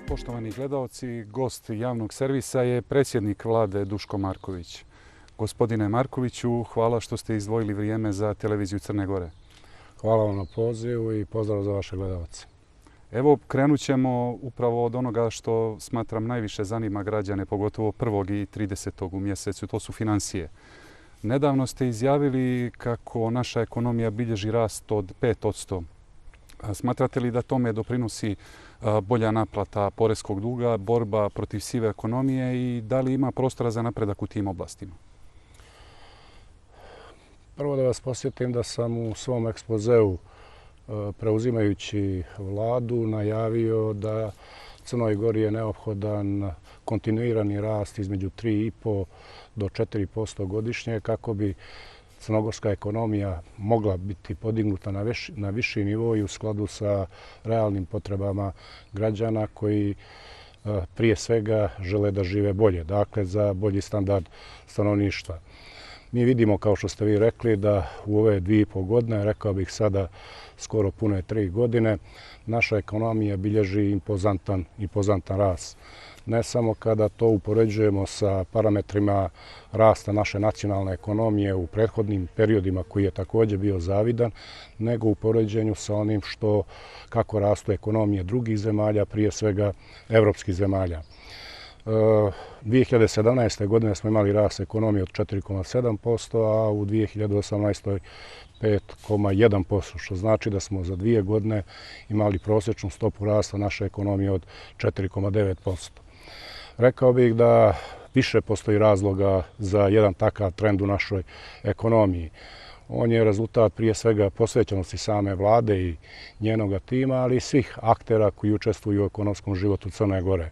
Poštovani gledaoci, gost javnog servisa je predsjednik vlade Duško Marković. Gospodine Markoviću, hvala što ste izdvojili vrijeme za televiziju Crne Gore. Hvala vam na pozivu i pozdrav za vaše gledalce. Evo, krenut ćemo upravo od onoga što smatram najviše zanima građane, pogotovo 1. i 30. u mjesecu, to su financije. Nedavno ste izjavili kako naša ekonomija bilježi rast od 5%. Smatrate li da tome doprinosi bolja naplata poreskog duga, borba protiv sive ekonomije i da li ima prostora za napredak u tim oblastima? Prvo da vas posjetim da sam u svom ekspozeu preuzimajući vladu najavio da Crnoj Gori je neophodan kontinuirani rast između 3,5 do 4% godišnje kako bi crnogorska ekonomija mogla biti podignuta na viši nivo i u skladu sa realnim potrebama građana koji prije svega žele da žive bolje, dakle za bolji standard stanovništva. Mi vidimo, kao što ste vi rekli, da u ove 2,5 godine, rekao bih sada skoro pune 3 godine, naša ekonomija bilježi impozantan rast. Ne samo kada to upoređujemo sa parametrima rasta naše nacionalne ekonomije u prethodnim periodima koji je također bio zavidan, nego u poređenju sa onim kako rastu ekonomije drugih zemalja, prije svega evropskih zemalja. 2017. godine smo imali rast ekonomije od 4,7%, a u 2018. 5,1%, što znači da smo za 2 godine imali prosječnu stopu rasta naše ekonomije od 4,9%. Rekao bih da više postoji razloga za jedan takav trend u našoj ekonomiji. On je rezultat prije svega posvećenosti same vlade i njenog tima, ali i svih aktera koji učestvuju u ekonomskom životu Crne Gore.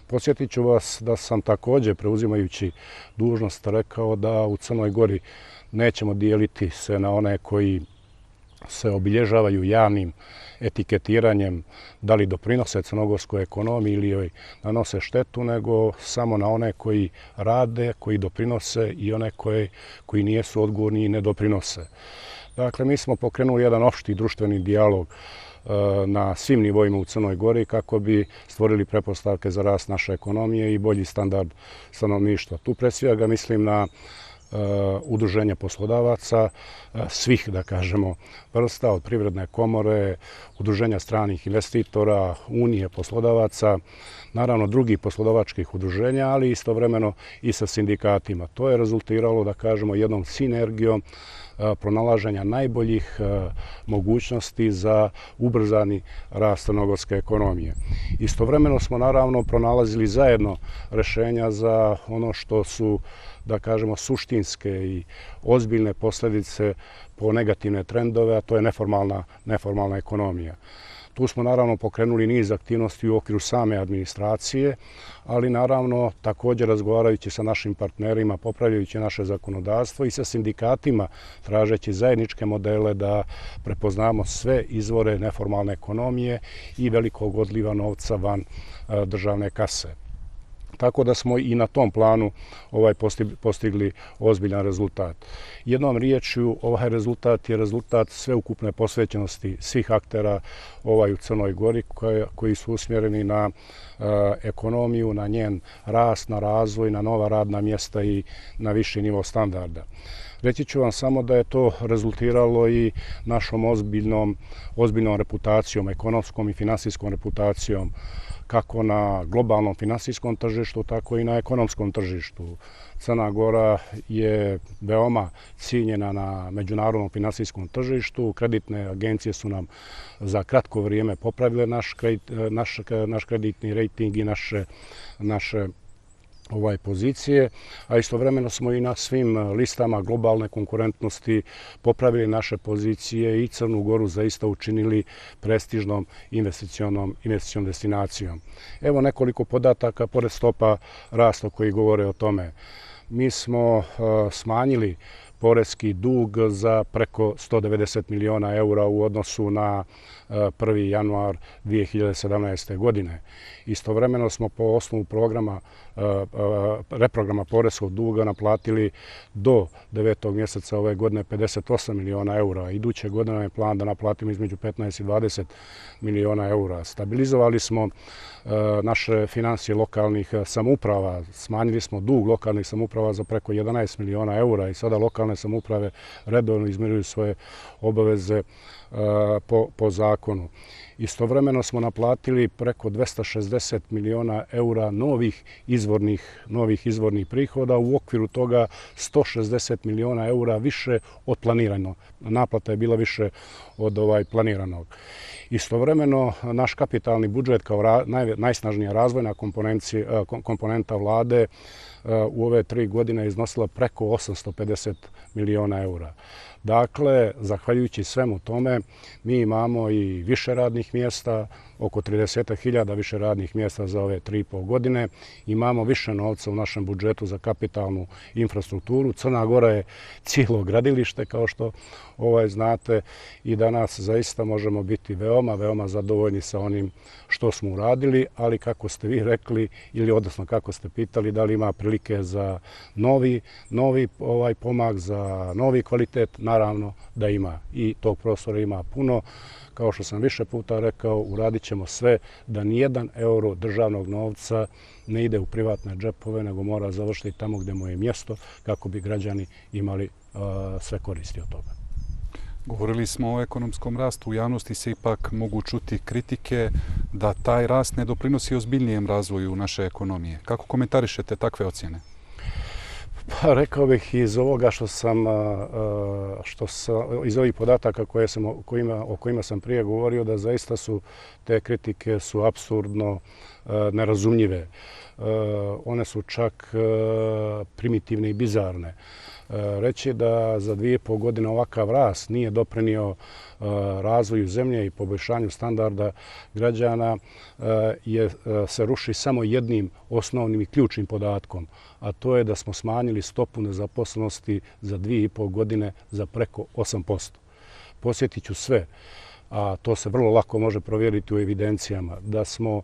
Podsjetit ću vas da sam također, preuzimajući dužnost, rekao da u Crnoj Gori nećemo dijeliti se na one koji se obilježavaju javnim etiketiranjem, da li doprinose crnogorskoj ekonomiji ili joj nanose štetu, nego samo na one koji rade, koji doprinose i one koji nisu odgovorni i ne doprinose. Dakle, mi smo pokrenuli jedan opšti društveni dijalog na svim nivoima u Crnoj Gori kako bi stvorili pretpostavke za rast naše ekonomije i bolji standard stanovništva. Tu pre svega mislim na udruženja poslodavaca, svih, da kažemo, vrsta, od Privredne komore, udruženja stranih investitora, unije poslodavaca, naravno drugih poslodavačkih udruženja, ali istovremeno i sa sindikatima. To je rezultiralo, da kažemo, jednom sinergijom pronalaženja najboljih mogućnosti za ubrzani rast crnogorske ekonomije. Istovremeno smo naravno pronalazili zajedno rešenja za ono što su, da kažemo, suštinske i ozbiljne posljedice po negativne trendove, a to je neformalna ekonomija. Tu smo naravno pokrenuli niz aktivnosti u okviru same administracije, ali naravno također razgovarajući sa našim partnerima, popravljajući naše zakonodavstvo i sa sindikatima, tražeći zajedničke modele da prepoznamo sve izvore neformalne ekonomije i velikog odliva novca van državne kase. Tako da smo i na tom planu postigli ozbiljan rezultat. Jednom riječju, ovaj rezultat je rezultat sveukupne posvećenosti svih aktera u Crnoj Gori koji su usmjereni na ekonomiju, na njen rast, na razvoj, na nova radna mjesta i na viši nivo standarda. Reći ću vam samo da je to rezultiralo i našom ozbiljnom reputacijom, ekonomskom i finansijskom reputacijom, kako na globalnom finansijskom tržištu, tako i na ekonomskom tržištu. Crna Gora je veoma cijenjena na međunarodnom finansijskom tržištu. Kreditne agencije su nam za kratko vrijeme popravile naš kreditni rejting i naše pozicije, a istovremeno smo i na svim listama globalne konkurentnosti popravili naše pozicije i Crnu Goru zaista učinili prestižnom investicionom destinacijom. Evo nekoliko podataka, pored stopa rasta koji govore o tome. Mi smo smanjili poreski dug za preko 190 miliona eura u odnosu na 1. januar 2017. godine. Istovremeno smo po osnovu reprograma poreskog duga naplatili do 9. mjeseca ove godine 58 miliona eura. Iduće godine je plan da naplatimo između 15 i 20 miliona eura. Stabilizovali smo naše financije lokalnih samouprava, smanjili smo dug lokalnih samouprava za preko 11 miliona eura i sada lokalne samouprave redovno izmiruju svoje obaveze po zakonu. Istovremeno smo naplatili preko 260 miliona eura novih izvornih prihoda, u okviru toga 160 miliona eura više od planiranog. Naplata je bila više od planiranog. Istovremeno, naš kapitalni budžet kao najsnažnija razvojna komponenta vlade u ove 3 godine iznosila preko 850 miliona eura. Dakle, zahvaljujući svemu tome, mi imamo i više radnih mjesta, oko 30.000 više radnih mjesta za ove 3,5 godine. Imamo više novca u našem budžetu za kapitalnu infrastrukturu. Crna Gora je cijelo gradilište, kao što znate, i danas zaista možemo biti veoma zadovoljni sa onim što smo uradili, ali kako ste vi rekli, ili odnosno kako ste pitali, da li ima prilike za novi pomak, za novi kvalitet, naravno da ima. I tog prostora ima puno. Kao što sam više puta rekao, uradit ćemo sve da nijedan euro državnog novca ne ide u privatne džepove, nego mora završiti tamo gdje mu je mjesto, kako bi građani imali sve koristi od toga. Govorili smo o ekonomskom rastu. U javnosti se ipak mogu čuti kritike da taj rast ne doprinosi ozbiljnijem razvoju naše ekonomije. Kako komentarišete takve ocjene? Pa, rekao bih iz ovoga iz ovih podataka o kojima sam prije govorio, da zaista su te kritike apsurdno nerazumljive. One su čak primitivne i bizarne. Reći da za 2,5 godine ovakav rast nije doprinio razvoju zemlje i poboljšanju standarda građana se ruši samo jednim osnovnim i ključnim podatkom, a to je da smo smanjili stopu nezaposlenosti za 2,5 godine za preko 8%. Posjetit ću sve, a to se vrlo lako može provjeriti u evidencijama, da smo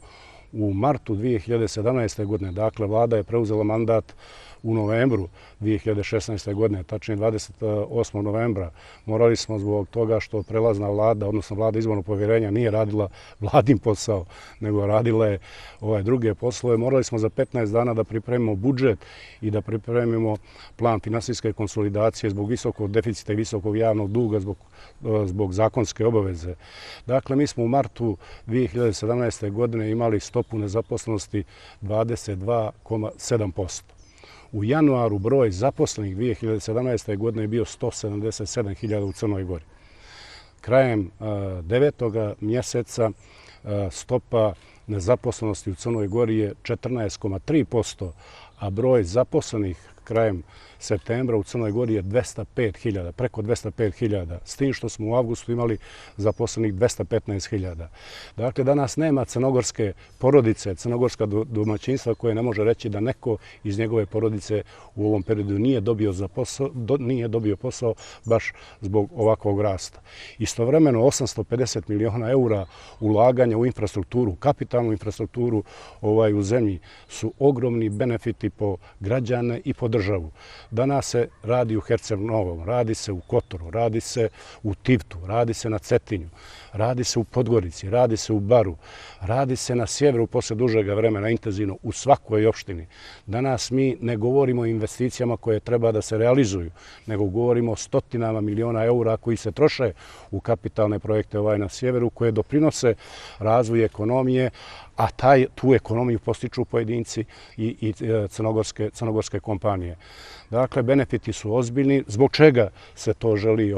u martu 2017. godine, dakle vlada je preuzela mandat u novembru 2016. godine, tačnije 28. novembra, morali smo zbog toga što prelazna vlada, odnosno vlada izbornog povjerenja, nije radila vladin posao, nego radila je druge poslove, morali smo za 15 dana da pripremimo budžet i da pripremimo plan finansijske konsolidacije zbog visokog deficita i visokog javnog duga, zbog zakonske obaveze. Dakle, mi smo u martu 2017. godine imali stopu nezaposlenosti 22,7%. U januaru broj zaposlenih 2017. godine je bio 177.000 u Crnoj Gori. Krajem 9. mjeseca stopa nezaposlenosti u Crnoj Gori je 14,3%, a broj zaposlenih krajem septembra u Crnoj Gori je 205.000, preko 205.000, s tim što smo u avgustu imali zaposlenih 215.000. Dakle, danas nema crnogorske porodice, crnogorska domaćinstva koje ne može reći da neko iz njegove porodice u ovom periodu nije dobio posao baš zbog ovakvog rasta. Istovremeno 850 miliona eura ulaganja u infrastrukturu, kapitalnu infrastrukturu u zemlji su ogromni benefiti po građane i po državu. Danas se radi u Herceg-Novom, radi se u Kotoru, radi se u Tivtu, radi se na Cetinju, radi se u Podgorici, radi se u Baru, radi se na sjeveru posle dužega vremena intenzivno u svakoj opštini. Danas mi ne govorimo o investicijama koje treba da se realizuju, nego govorimo o stotinama miliona eura koji se troše u kapitalne projekte na sjeveru, koje doprinose razvoju ekonomije, a tu ekonomiju postiču pojedinci i crnogorske kompanije. Dakle, benefiti su ozbiljni. Zbog čega se to želi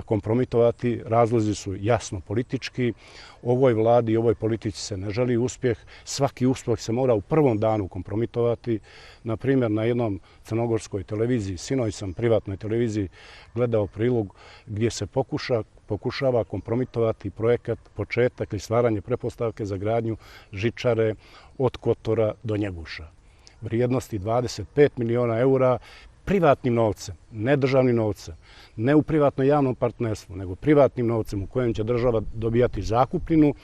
kompromitovati? Razlozi su jasno politički. Ovoj vladi i ovoj politici se ne želi uspjeh. Svaki uspjeh se mora u prvom danu kompromitovati. Na primjer, na jednom crnogorskoj televiziji, sinoć sam privatnoj televiziji gledao prilog gdje se pokušava kompromitovati projekat, početak ili stvaranje pretpostavke za gradnju žičare od Kotora do Njeguša. Vrijednosti 25 miliona eura, privatnim novcem, ne državnim novcem, ne u privatno-javnom partnerstvu, nego privatnim novcem u kojem će država dobijati zakupninu,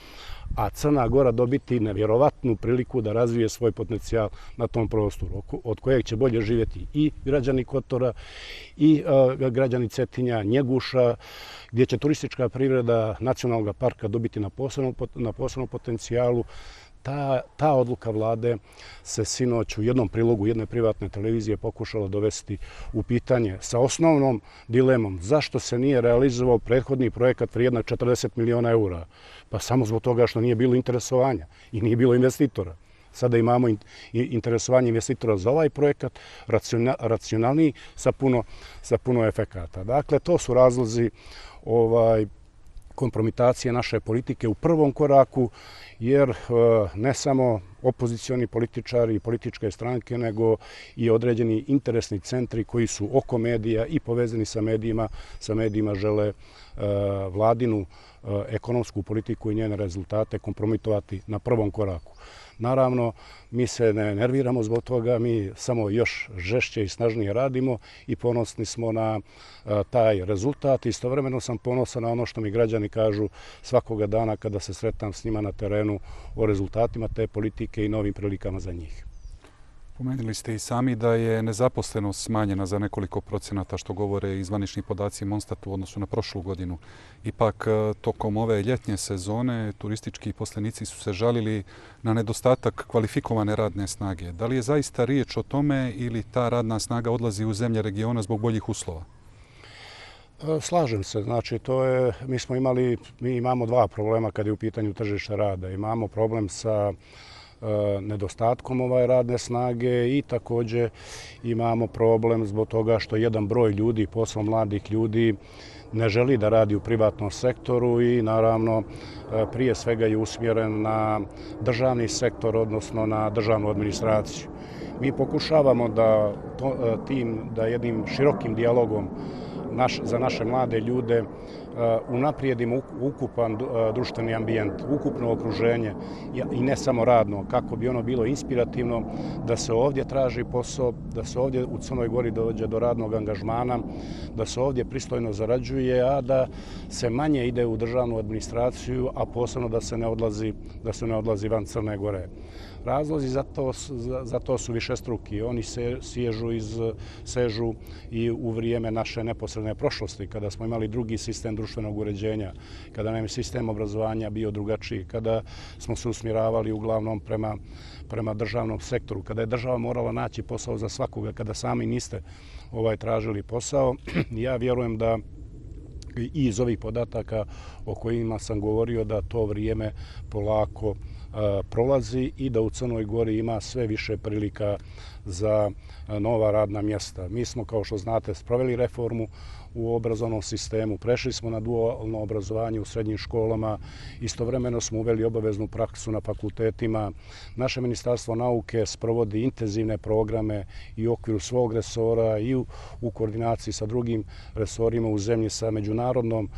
a Crna Gora dobiti nevjerovatnu priliku da razvije svoj potencijal na tom prostoru, od kojeg će bolje živjeti i građani Kotora, i građani Cetinja, Njeguša, gdje će turistička privreda nacionalnog parka dobiti na posebnom potencijalu. Ta odluka vlade se sinoć u jednom prilogu jedne privatne televizije pokušala dovesti u pitanje sa osnovnom dilemom zašto se nije realizovao prethodni projekat vrijedan 40 miliona eura. Pa samo zbog toga što nije bilo interesovanja i nije bilo investitora. Sada imamo interesovanje investitora za ovaj projekat, racionalniji sa puno efekata. Dakle, to su razlozi kompromitacije naše politike u prvom koraku, jer ne samo opozicioni političari i političke stranke, nego i određeni interesni centri koji su oko medija i povezani sa medijima žele vladinu ekonomsku politiku i njene rezultate kompromitovati na prvom koraku. Naravno, mi se ne nerviramo zbog toga, mi samo još žešće i snažnije radimo i ponosni smo na taj rezultat. Istovremeno sam ponosan na ono što mi građani kažu svakoga dana kada se sretam s njima na terenu o rezultatima te politike i novim prilikama za njih. Pomenuli ste i sami da je nezaposlenost smanjena za nekoliko procenata, što govore i zvanični podaci Monstatu u odnosu na prošlu godinu. Ipak, tokom ove ljetnje sezone turistički poslenici su se žalili na nedostatak kvalifikovane radne snage. Da li je zaista riječ o tome ili ta radna snaga odlazi u zemlje regiona zbog boljih uslova? Slažem se. Znači, mi imamo dva problema kad je u pitanju tržišta rada. Imamo problem sa nedostatkom radne snage i također imamo problem zbog toga što jedan broj ljudi, posebno mladih ljudi, ne želi da radi u privatnom sektoru i naravno prije svega je usmjeren na državni sektor, odnosno na državnu administraciju. Mi pokušavamo da jednim širokim dijalogom za naše mlade ljude unaprijedimo ukupan društveni ambijent, ukupno okruženje i ne samo radno, kako bi ono bilo inspirativno da se ovdje traži posao, da se ovdje u Crnoj Gori dođe do radnog angažmana, da se ovdje pristojno zarađuje, a da se manje ide u državnu administraciju, a posebno da se ne odlazi van Crne Gore. Razlozi za to su višestruki. Oni sežu i u vrijeme naše neposredne prošlosti, kada smo imali drugi sistem društvenog uređenja, kada nam je sistem obrazovanja bio drugačiji, kada smo se usmjeravali uglavnom prema državnom sektoru, kada je država morala naći posao za svakoga, kada sami niste tražili posao. Ja vjerujem da i iz ovih podataka o kojima sam govorio da to vrijeme polako prolazi i da u Crnoj Gori ima sve više prilika za nova radna mjesta. Mi smo, kao što znate, sproveli reformu u obrazovnom sistemu, prešli smo na dualno obrazovanje u srednjim školama, istovremeno smo uveli obaveznu praksu na fakultetima. Naše Ministarstvo nauke sprovodi intenzivne programe i u okviru svog resora i u koordinaciji sa drugim resorima u zemlji, sa međunarodnom,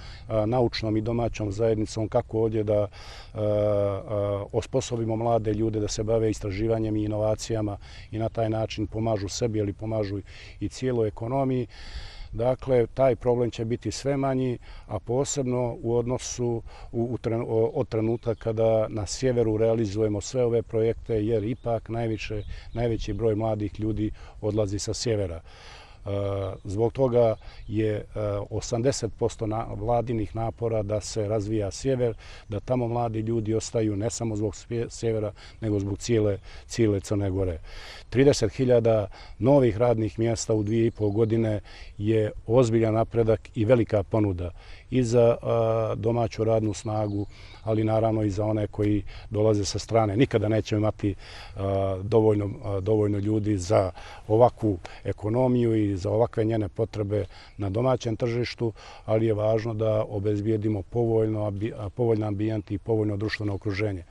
naučnom i domaćom zajednicom, kako ovdje da osposobimo mlade ljude da se bave istraživanjem i inovacijama i na taj način pomažu sebi, ali pomažu i cijeloj ekonomiji. Dakle, taj problem će biti sve manji, a posebno u odnosu od trenutka kada na sjeveru realizujemo sve ove projekte, jer ipak najveći broj mladih ljudi odlazi sa sjevera. Zbog toga je 80% vladinih napora da se razvija sjever, da tamo mladi ljudi ostaju ne samo zbog sjevera, nego zbog cijele Crne Gore. 30.000 novih radnih mjesta u 2,5 godine je ozbiljan napredak i velika ponuda i za domaću radnu snagu, ali naravno i za one koji dolaze sa strane. Nikada nećemo imati dovoljno ljudi za ovakvu ekonomiju i za ovakve njene potrebe na domaćem tržištu, ali je važno da obezbijedimo povoljno ambijent i povoljno društveno okruženje.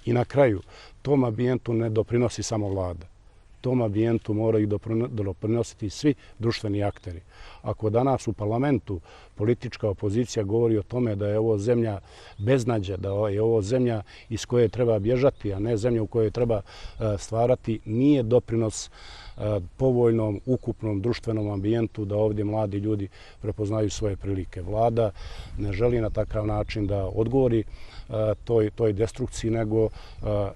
I na kraju, tom ambijentu ne doprinosi samo vlada. tom ambijentu moraju doprinositi svi društveni akteri. Ako danas u parlamentu politička opozicija govori o tome da je ovo zemlja beznađa, da je ovo zemlja iz koje treba bježati, a ne zemlja u kojoj treba stvarati, nije doprinos povoljnom, ukupnom društvenom ambijentu da ovdje mladi ljudi prepoznaju svoje prilike. Vlada ne želi na takav način da odgovori toj destrukciji, nego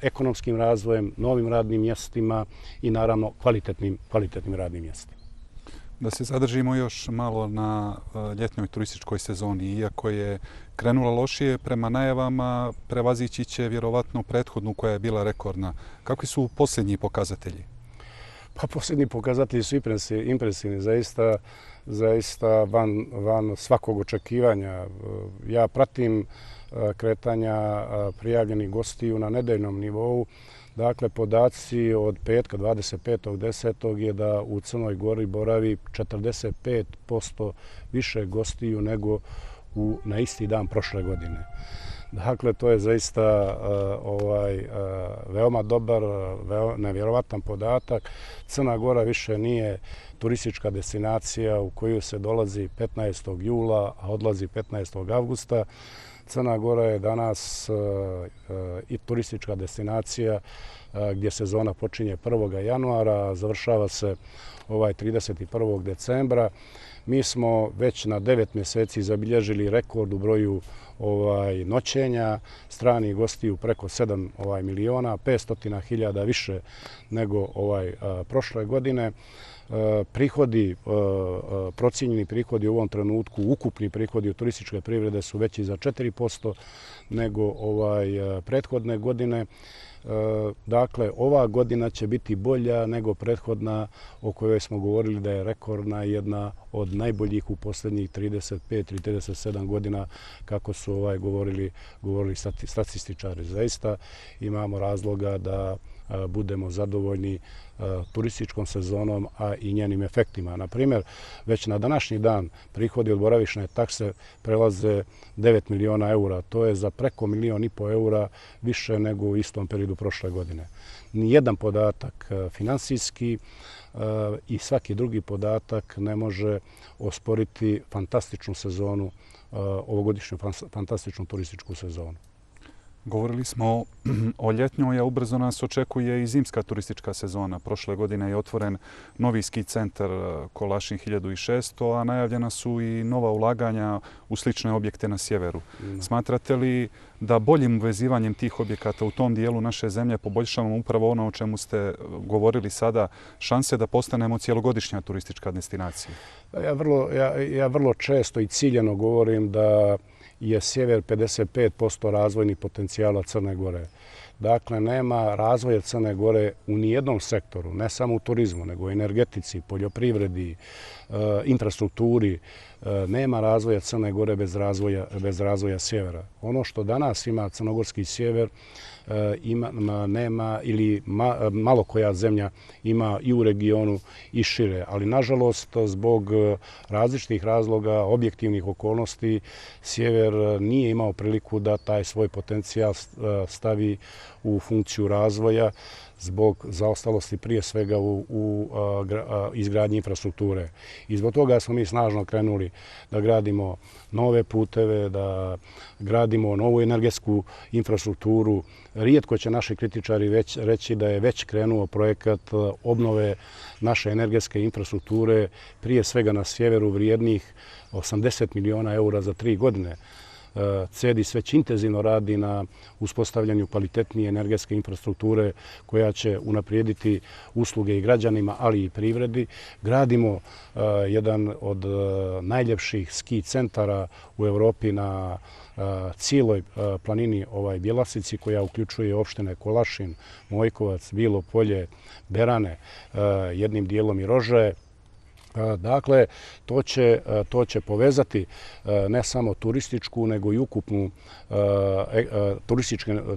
ekonomskim razvojem, novim radnim mjestima i naravno kvalitetnim radnim mjestima. Da se zadržimo još malo na ljetnoj turističkoj sezoni. Iako je krenula lošije, prema najavama prevazići će vjerovatno prethodnu koja je bila rekordna. Kakvi su posljednji pokazatelji? Pa posljednji pokazatelji su impresivni, zaista van svakog očekivanja. Ja pratim kretanja prijavljenih gostiju na nedeljnom nivou. Dakle, podaci od petka 25.10. je da u Crnoj Gori boravi 45% više gostiju nego na isti dan prošle godine. Dakle, to je zaista veoma dobar, nevjerovatan podatak. Crna Gora više nije turistička destinacija u koju se dolazi 15. jula, a odlazi 15. avgusta. Crna Gora je danas i turistička destinacija gdje sezona počinje 1. januara, a završava se 31. decembra. Mi smo već na 9 mjeseci zabilježili rekord u broju noćenja, stranih gostiju preko 7 miliona, 500.000 više nego prošle godine. Procijenjeni prihodi u ovom trenutku, ukupni prihodi od turističke privrede su veći za 4% nego prethodne godine. Dakle, ova godina će biti bolja nego prethodna o kojoj smo govorili da je rekordna, jedna od najboljih u posljednjih 35 ili 37 godina, kako su govorili statističari. Zaista imamo razloga da budemo zadovoljni turističkom sezonom, a i njenim efektima. Na primjer, već na današnji dan prihodi od boravišne takse prelaze 9 miliona eura. To je za preko 1,5 miliona eura više nego u istom periodu prošle godine. Nijedan podatak finansijski i svaki drugi podatak ne može osporiti fantastičnu sezonu, ovogodišnju fantastičnu turističku sezonu. Govorili smo o ljetnjoj, a ubrzo nas očekuje i zimska turistička sezona. Prošle godine je otvoren novi ski centar Kolašin 1600, a najavljena su i nova ulaganja u slične objekte na sjeveru. Smatrate li da boljim uvezivanjem tih objekata u tom dijelu naše zemlje poboljšavamo upravo ono o čemu ste govorili sada, šanse da postanemo cijelogodišnja turistička destinacija? Ja vrlo često i ciljano govorim da je sjever 55% razvojnih potencijala Crne Gore. Dakle, nema razvoja Crne Gore u nijednom sektoru, ne samo u turizmu, nego u energetici, poljoprivredi, infrastrukturi. Nema razvoja Crne Gore bez razvoja sjevera. Ono što danas ima crnogorski sjever, nema ili malo koja zemlja ima i u regionu i šire. Ali, nažalost, zbog različitih razloga, objektivnih okolnosti, sjever nije imao priliku da taj svoj potencijal stavi u funkciju razvoja zbog zaostalosti prije svega u izgradnji infrastrukture. I zbog toga smo mi snažno krenuli da gradimo nove puteve, da gradimo novu energetsku infrastrukturu. Rijetko će naši kritičari reći da je već krenuo projekat obnove naše energetske infrastrukture, prije svega na sjeveru, vrijednih 80 miliona eura za 3 godine. CEDIS već intenzivno radi na uspostavljanju kvalitetnije energetske infrastrukture koja će unaprijediti usluge i građanima, ali i privredi. Gradimo jedan od najljepših ski centara u Evropi na cijeloj planini Bjelasici, koja uključuje opštine Kolašin, Mojkovac, Bilo Polje, Berane, jednim dijelom i Rožaje. Dakle, to će povezati ne samo turističku, nego i ukupnu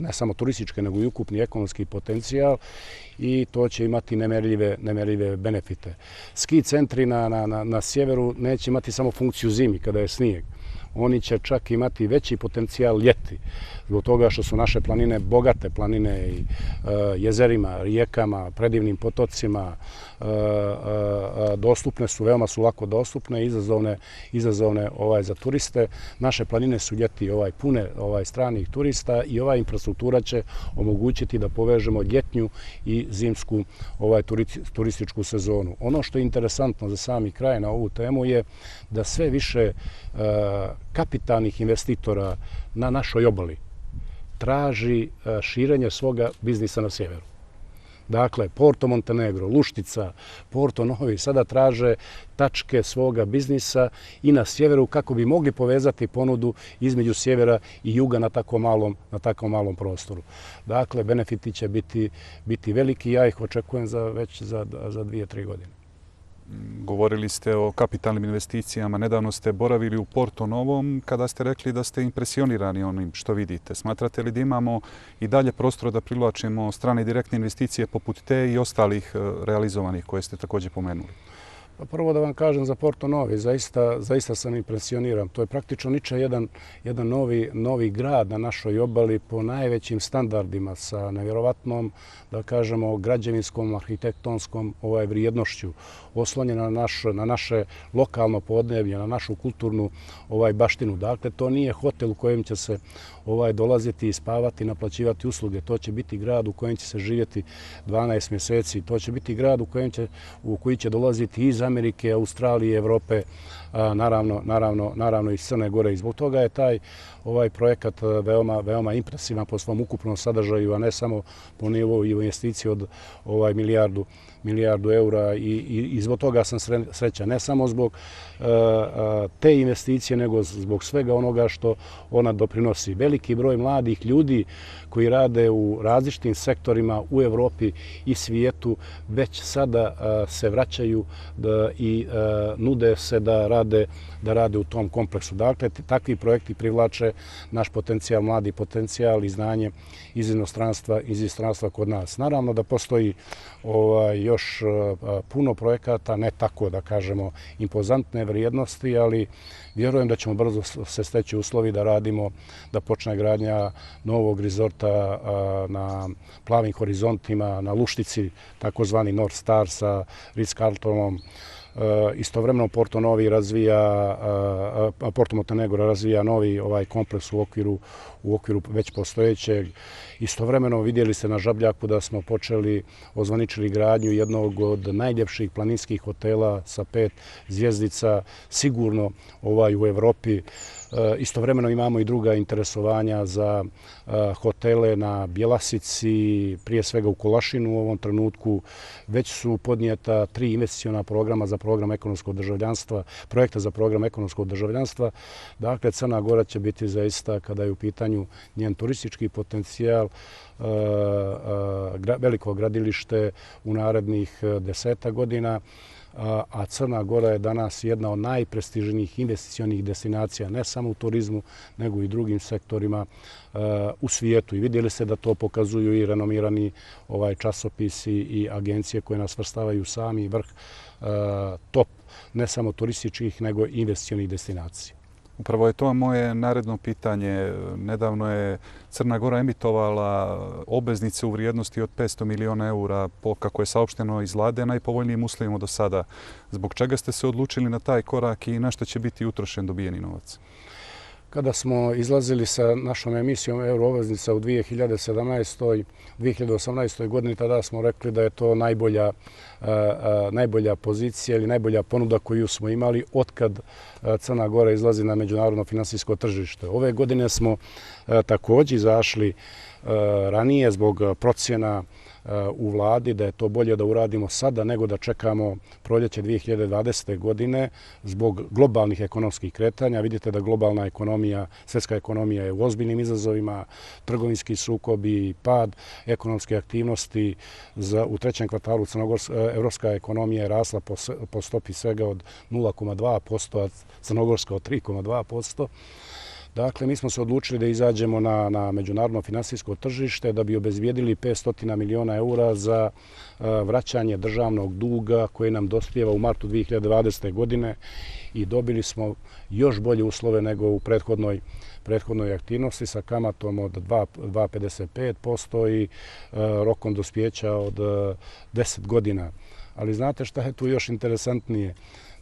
ne samo turističke, nego i ukupni ekonomski potencijal i to će imati nemerljive benefite. Ski centri na sjeveru neće imati samo funkciju zimi kada je snijeg. oni će čak imati veći potencijal ljeti. Zbog toga što su naše planine bogate planine i jezerima, rijekama, predivnim potocima, dostupne su, veoma su lako dostupne, izazovne za turiste. Naše planine su ljeti pune stranih turista i ova infrastruktura će omogućiti da povežemo ljetnju i zimsku turističku sezonu. Ono što je interesantno za sami kraj na ovu temu je da sve više kapitalnih investitora na našoj obali traži širenje svoga biznisa na sjeveru. Dakle, Porto Montenegro, Luštica, Porto Novi sada traže tačke svoga biznisa i na sjeveru kako bi mogli povezati ponudu između sjevera i juga na tako malom prostoru. Dakle, benefiti će biti veliki i ja ih očekujem već za 2-3 godine. Govorili ste o kapitalnim investicijama. Nedavno ste boravili u Porto Novom kada ste rekli da ste impresionirani onim što vidite. Smatrate li da imamo i dalje prostora da privlačimo strane direktne investicije poput te i ostalih realizovanih koje ste također pomenuli? Prvo da vam kažem za Porto Novi, zaista sam impresioniran. To je praktično jedan novi grad na našoj obali po najvećim standardima sa nevjerovatnom, da kažemo, građevinskom, arhitektonskom vrijednošću, oslonjena na naše lokalno podneblje, na našu kulturnu baštinu. Dakle, to nije hotel u kojem će se dolaziti i spavati, naplaćivati usluge. To će biti grad u kojem će se živjeti 12 mjeseci. To će biti grad u koji će dolaziti iz Amerike, Australije, Evrope, naravno iz Crne Gore. I zbog toga je taj projekat veoma impresivan po svom ukupnom sadržaju, a ne samo po nivou investicije od milijardu eura i zbog toga sam srećan. Ne samo zbog te investicije, nego zbog svega onoga što ona doprinosi. Veliki broj mladih ljudi koji rade u različitim sektorima u Evropi i svijetu već sada se vraćaju i nude se da rade u tom kompleksu. Dakle, takvi projekti privlače naš potencijal, mladi potencijal i znanje iz inostranstva kod nas. Naravno da postoji još puno projekata, ne tako da kažemo impozantne vrijednosti, ali vjerujem da ćemo brzo se steći uslovi da počne gradnja novog rezorta na Plavim horizontima, na Luštici, takozvani North Star sa Ritz-Carltonom. Istovremeno Porto Montenegro razvija novi kompleks u okviru već postojećeg. Istovremeno vidjeli ste na Žabljaku da smo ozvaničili gradnju jednog od najljepših planinskih hotela sa 5 zvjezdica, sigurno u Evropi. Istovremeno imamo i druga interesovanja za hotele na Bjelasici, prije svega u Kolašinu u ovom trenutku. Već su podnijeta 3 investiciona programa za program ekonomskog državljanstva, projekta za program ekonomskog državljanstva. Dakle, Crna Gora će biti zaista, kada je u pitanju njen turistički potencijal, veliko gradilište u narednih 10 godina, a Crna Gora je danas jedna od najprestižnijih investicionih destinacija, ne samo u turizmu, nego i drugim sektorima u svijetu. I vidjeli ste da to pokazuju i renomirani časopisi i agencije koje nas svrstavaju sami vrh top, ne samo turističkih, nego i investicionih destinacija. Upravo je to moje naredno pitanje. Nedavno je Crna Gora emitovala obveznice u vrijednosti od 500 miliona eura, kako je saopšteno iz vlade, najpovoljnijim uslovima do sada. Zbog čega ste se odlučili na taj korak i na što će biti utrošen dobijeni novac? Kada smo izlazili sa našom emisijom Euroobveznica u 2018. godini, tada smo rekli da je to najbolja pozicija ili najbolja ponuda koju smo imali otkad Crna Gora izlazi na međunarodno finansijsko tržište. Ove godine smo također izašli ranije zbog procjena u vladi da je to bolje da uradimo sada nego da čekamo proljeće 2020. godine zbog globalnih ekonomskih kretanja. Vidite da globalna ekonomija, svjetska ekonomija je u ozbiljnim izazovima, trgovinski sukobi, pad ekonomske aktivnosti. U trećem kvartalu evropska ekonomija je rasla po stopi svega od 0,2%, a crnogorska od 3,2%. Dakle, mi smo se odlučili da izađemo na međunarodno finansijsko tržište da bi obezbijedili 500 miliona eura za vraćanje državnog duga koji nam dospijeva u martu 2020. godine i dobili smo još bolje uslove nego u prethodnoj aktivnosti sa kamatom od 2,55% i rokom dospijeća od 10 godina. Ali znate šta je tu još interesantnije?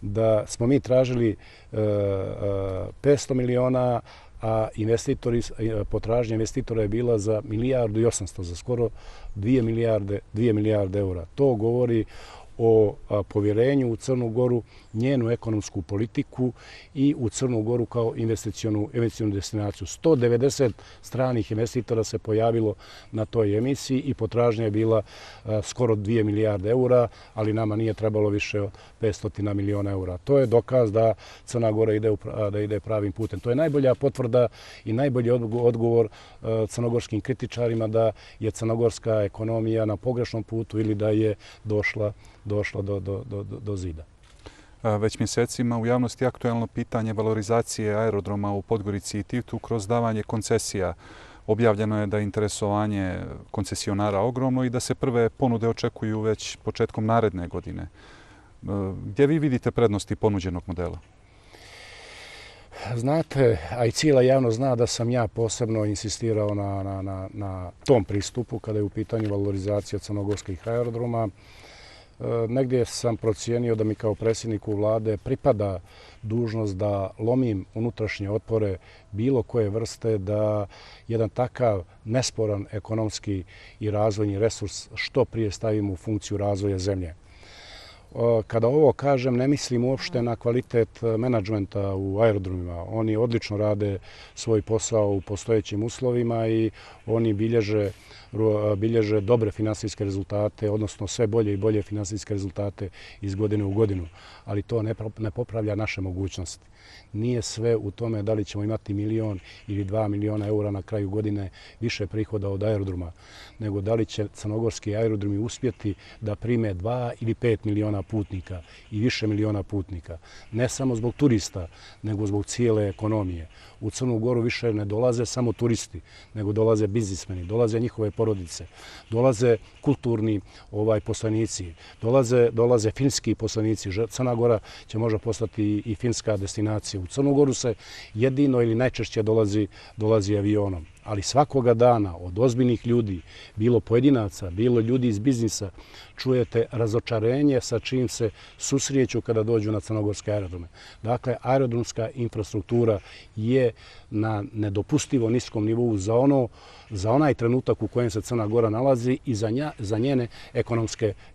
Da smo mi tražili 500 miliona, a potražnja investitora je bila za 1,8 milijarde, za skoro 2 milijarde eura. To govori o povjerenju u Crnu Goru, njenu ekonomsku politiku i u Crnu Goru kao investicionu destinaciju. 190 stranih investitora se pojavilo na toj emisiji i potražnja je bila skoro 2 milijarde eura, ali nama nije trebalo više od 500 miliona eura. To je dokaz da Crna Gora ide pravim putem. To je najbolja potvrda i najbolji odgovor crnogorskim kritičarima da je crnogorska ekonomija na pogrešnom putu ili da je došla do zida. Već mjesecima u javnosti je aktuelno pitanje valorizacije aerodroma u Podgorici i Tivtu kroz davanje koncesija. Objavljeno je da je interesovanje koncesionara ogromno i da se prve ponude očekuju već početkom naredne godine. Gdje vi vidite prednosti ponuđenog modela? Znate, a i cijela javnost zna da sam ja posebno insistirao na tom pristupu kada je u pitanju valorizacija crnogorskih aerodroma. Negdje sam procijenio da mi kao predsjedniku vlade pripada dužnost da lomim unutrašnje otpore bilo koje vrste, da jedan takav nesporan ekonomski i razvojni resurs što prije stavimo u funkciju razvoja zemlje. Kada ovo kažem, ne mislim uopšte na kvalitet menadžmenta u aerodromima. Oni odlično rade svoj posao u postojećim uslovima i oni bilježe dobre finansijske rezultate, odnosno sve bolje i bolje finansijske rezultate iz godine u godinu. Ali to ne popravlja naše mogućnosti. Nije sve u tome da li ćemo imati 1 ili 2 miliona eura na kraju godine više prihoda od aerodroma, nego da li će crnogorski aerodromi uspjeti da prime 2 ili 5 miliona putnika i više miliona putnika. Ne samo zbog turista, nego zbog cijele ekonomije. U Crnu Goru više ne dolaze samo turisti, nego dolaze biznismeni, dolaze njihove porodice, dolaze kulturni poslanici, dolaze finski poslanici. Crna Gora će možda postati i finska destinacija. U Crnu Goru se jedino ili najčešće dolazi avionom. Ali svakoga dana od ozbiljnih ljudi, bilo pojedinaca, bilo ljudi iz biznisa, čujete razočarenje sa čim se susreću kada dođu na crnogorske aerodrome. Dakle, aerodromska infrastruktura je na nedopustivo niskom nivou za onaj trenutak u kojem se Crna Gora nalazi i za njene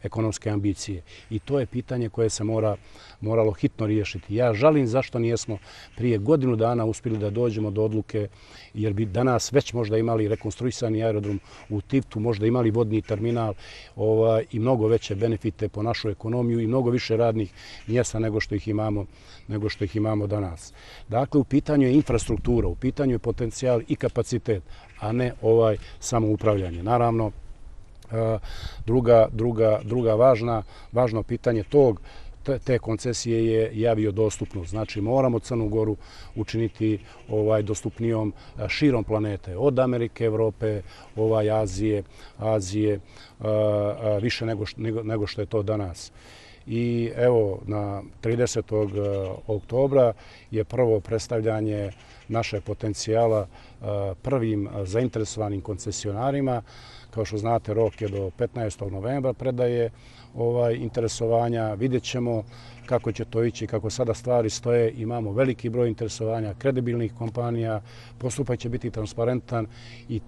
ekonomske ambicije. I to je pitanje koje se moralo hitno riješiti. Ja žalim zašto nijesmo prije godinu dana uspjeli da dođemo do odluke, jer bi danas već možda imali rekonstruisani aerodrom u Tivtu, možda imali vodni terminal i mnogo veće benefite po našu ekonomiju i mnogo više radnih mjesta nego što ih imamo danas. Dakle, u pitanju je infrastruktura, u pitanju je potencijal i kapacitet, a ne samo upravljanje. Naravno, druga važno pitanje te koncesije je aviodostupnost. Znači, moramo Crnu Goru učiniti dostupnijom širom planete, od Amerike, Evrope, Azije, više nego što je to danas. I evo, na 30. oktobra je prvo predstavljanje našeg potencijala prvim zainteresovanim koncesionarima. Kao što znate, rok je do 15. novembra predaje interesovanja. Vidjet ćemo kako će to ići, kako sada stvari stoje. Imamo veliki broj interesovanja kredibilnih kompanija. Postupak će biti transparentan i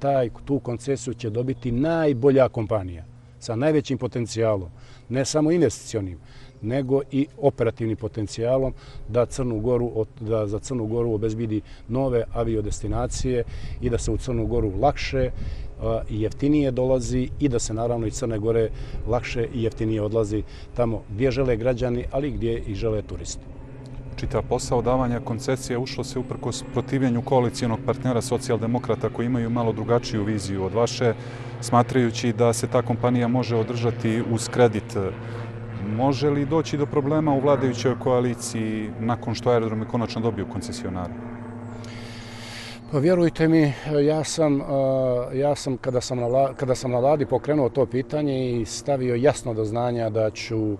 tu koncesiju će dobiti najbolja kompanija sa najvećim potencijalom, ne samo investicionim, nego i operativnim potencijalom da za Crnu Goru obezbidi nove aviodestinacije i da se u Crnu Goru lakše i jeftinije dolazi i da se naravno iz Crne Gore lakše i jeftinije odlazi tamo gdje žele građani, ali gdje i žele turisti. Čitav posao davanja koncesije ušlo se uprkos protivljenju koalicijonog partnera socijaldemokrata koji imaju malo drugačiju viziju od vaše, smatrajući da se ta kompanija može održati uz kredit. Može li doći do problema u vladajućoj koaliciji nakon što aerodromi konačno dobiju koncesionara? Pa vjerujte mi, ja sam kada sam na vladi pokrenuo to pitanje i stavio jasno do znanja da ću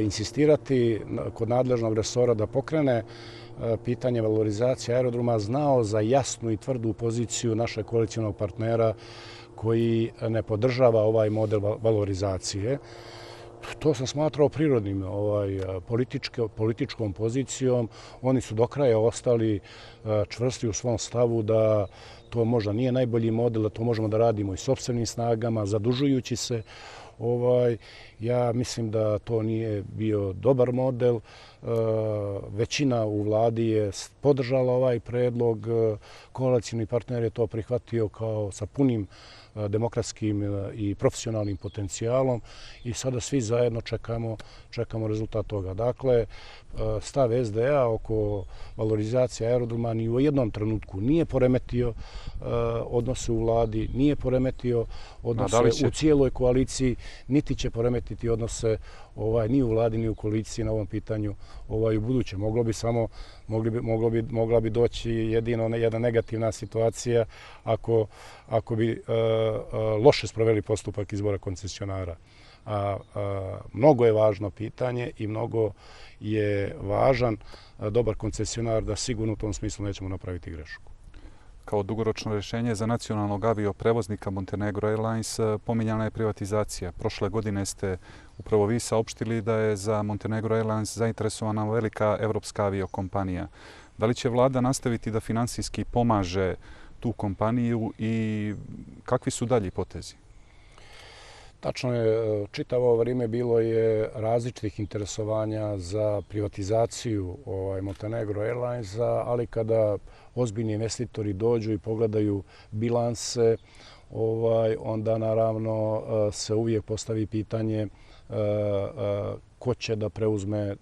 insistirati kod nadležnog resora da pokrene pitanje valorizacije aerodroma, znao za jasnu i tvrdu poziciju našeg koalicionog partnera koji ne podržava ovaj model valorizacije. To sam smatrao prirodnim političkom pozicijom. Oni su do kraja ostali čvrsti u svom stavu da to možda nije najbolji model, da to možemo da radimo i sopstvenim snagama, zadužujući se. Ja mislim da to nije bio dobar model. Većina u vladi je podržala ovaj predlog. Koalicioni partner je to prihvatio kao sa punim demokratskim i profesionalnim potencijalom i sada svi zajedno čekamo rezultat toga. Dakle, stav SDA oko valorizacije aerodroma ni u jednom trenutku nije poremetio odnose u vladi, nije poremetio odnose u cijeloj koaliciji, niti će poremetiti odnose ni u vladi, ni u koaliciji na ovom pitanju u buduće. Mogla bi doći jedino jedna negativna situacija ako bi loše sproveli postupak izbora koncesionara. Mnogo je važno pitanje i mnogo je važan dobar koncesionar da sigurno u tom smislu nećemo napraviti grešku. Kao dugoročno rješenje za nacionalnog avioprevoznika Montenegro Airlines pominjana je privatizacija. Prošle godine ste upravo vi saopštili da je za Montenegro Airlines zainteresovana velika evropska aviokompanija. Da li će vlada nastaviti da finansijski pomaže tu kompaniju i kakvi su dalji potezi? Tačno je, čitavo vrijeme bilo je različitih interesovanja za privatizaciju Montenegro Airlinesa, ali kada ozbiljni investitori dođu i pogledaju bilanse, onda naravno se uvijek postavi pitanje ko će da preuzme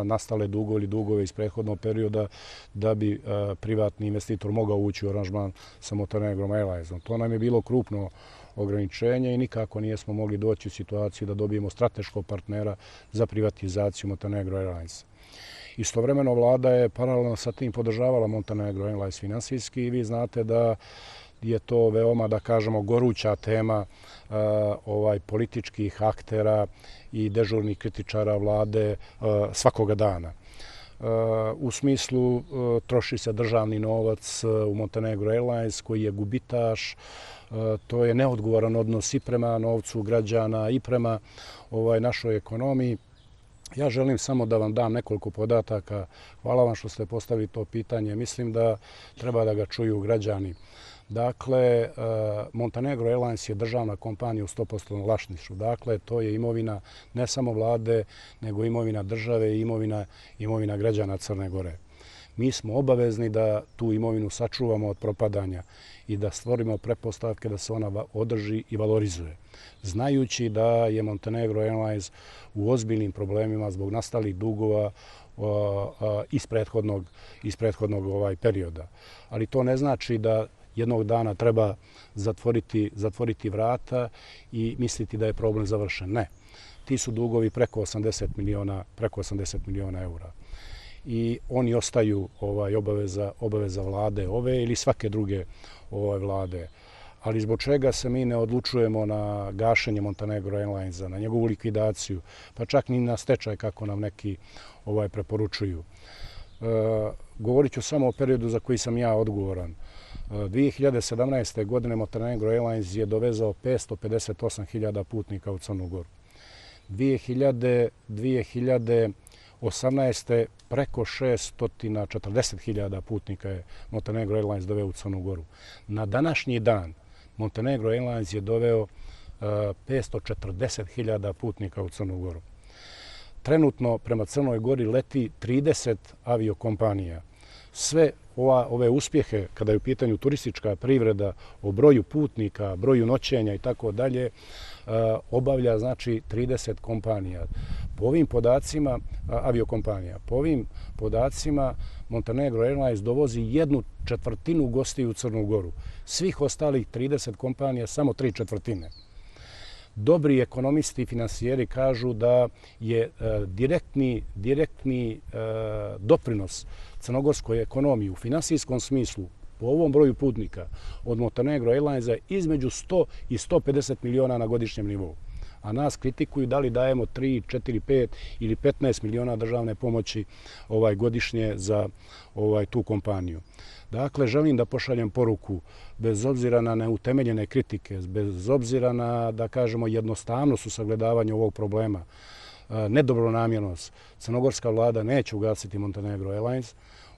nastale dugove ili dugove iz prethodnog perioda da bi privatni investitor mogao ući u aranžman sa Montenegro Airlinesom. To nam je bilo krupno ograničenje i nikako nismo mogli doći u situaciju da dobijemo strateškog partnera za privatizaciju Montenegro Airlinesa. Istovremeno vlada je paralelno sa tim podržavala Montenegro Airlines finansijski i vi znate da je to veoma, da kažemo, goruća tema političkih aktera i dežurnih kritičara vlade svakoga dana. U smislu troši se državni novac u Montenegro Airlines koji je gubitaš. To je neodgovoran odnos i prema novcu građana i prema našoj ekonomiji. Ja želim samo da vam dam nekoliko podataka. Hvala vam što ste postavili to pitanje. Mislim da treba da ga čuju građani. Dakle, Montenegro Airlines je državna kompanija u 100% vlasništvu. Dakle, to je imovina ne samo vlade, nego imovina države i imovina građana Crne Gore. Mi smo obavezni da tu imovinu sačuvamo od propadanja i da stvorimo pretpostavke da se ona održi i valorizuje. Znajući da je Montenegro Airlines u ozbiljnim problemima zbog nastalih dugova iz prethodnog perioda. Ali to ne znači da jednog dana treba zatvoriti vrata i misliti da je problem završen. Ne. Ti su dugovi preko 80 miliona eura. I oni ostaju obaveza vlade ove ili svake druge vlade. Ali zbog čega se mi ne odlučujemo na gašenje Montenegro Airlinesa, na njegovu likvidaciju, pa čak ni na stečaj kako nam neki preporučuju. Govorit ću samo o periodu za koji sam ja odgovoran. 2017. godine Montenegro Airlines je dovezao 558.000 putnika u Crnu Goru. 2018. preko 640.000 putnika je Montenegro Airlines doveo u Crnu Goru. Na današnji dan Montenegro Airlines je doveo 540.000 putnika u Crnu Goru. Trenutno prema Crnoj Gori leti 30 aviokompanija. Sve ove uspjehe, kada je u pitanju turistička privreda, o broju putnika, broju noćenja i tako dalje, obavlja znači 30 kompanija. Po ovim podacima, aviokompanija, po ovim podacima Montenegro Airlines dovozi 1/4 gostiju u Crnu Goru. Svih ostalih 30 kompanija samo 3/4. Dobri ekonomisti i finansijeri kažu da je direktni doprinos crnogorskoj ekonomiji u finansijskom smislu po ovom broju putnika od Montenegro Airlinesa između 100 i 150 miliona na godišnjem nivou. A nas kritikuju da li dajemo 3, 4, 5 ili 15 miliona državne pomoći godišnje za tu kompaniju. Dakle, želim da pošaljem poruku, bez obzira na neutemeljene kritike, bez obzira na, da kažemo, jednostavnost u sagledavanju ovog problema, nedobronamjernost, crnogorska vlada neće ugasiti Montenegro Airlines.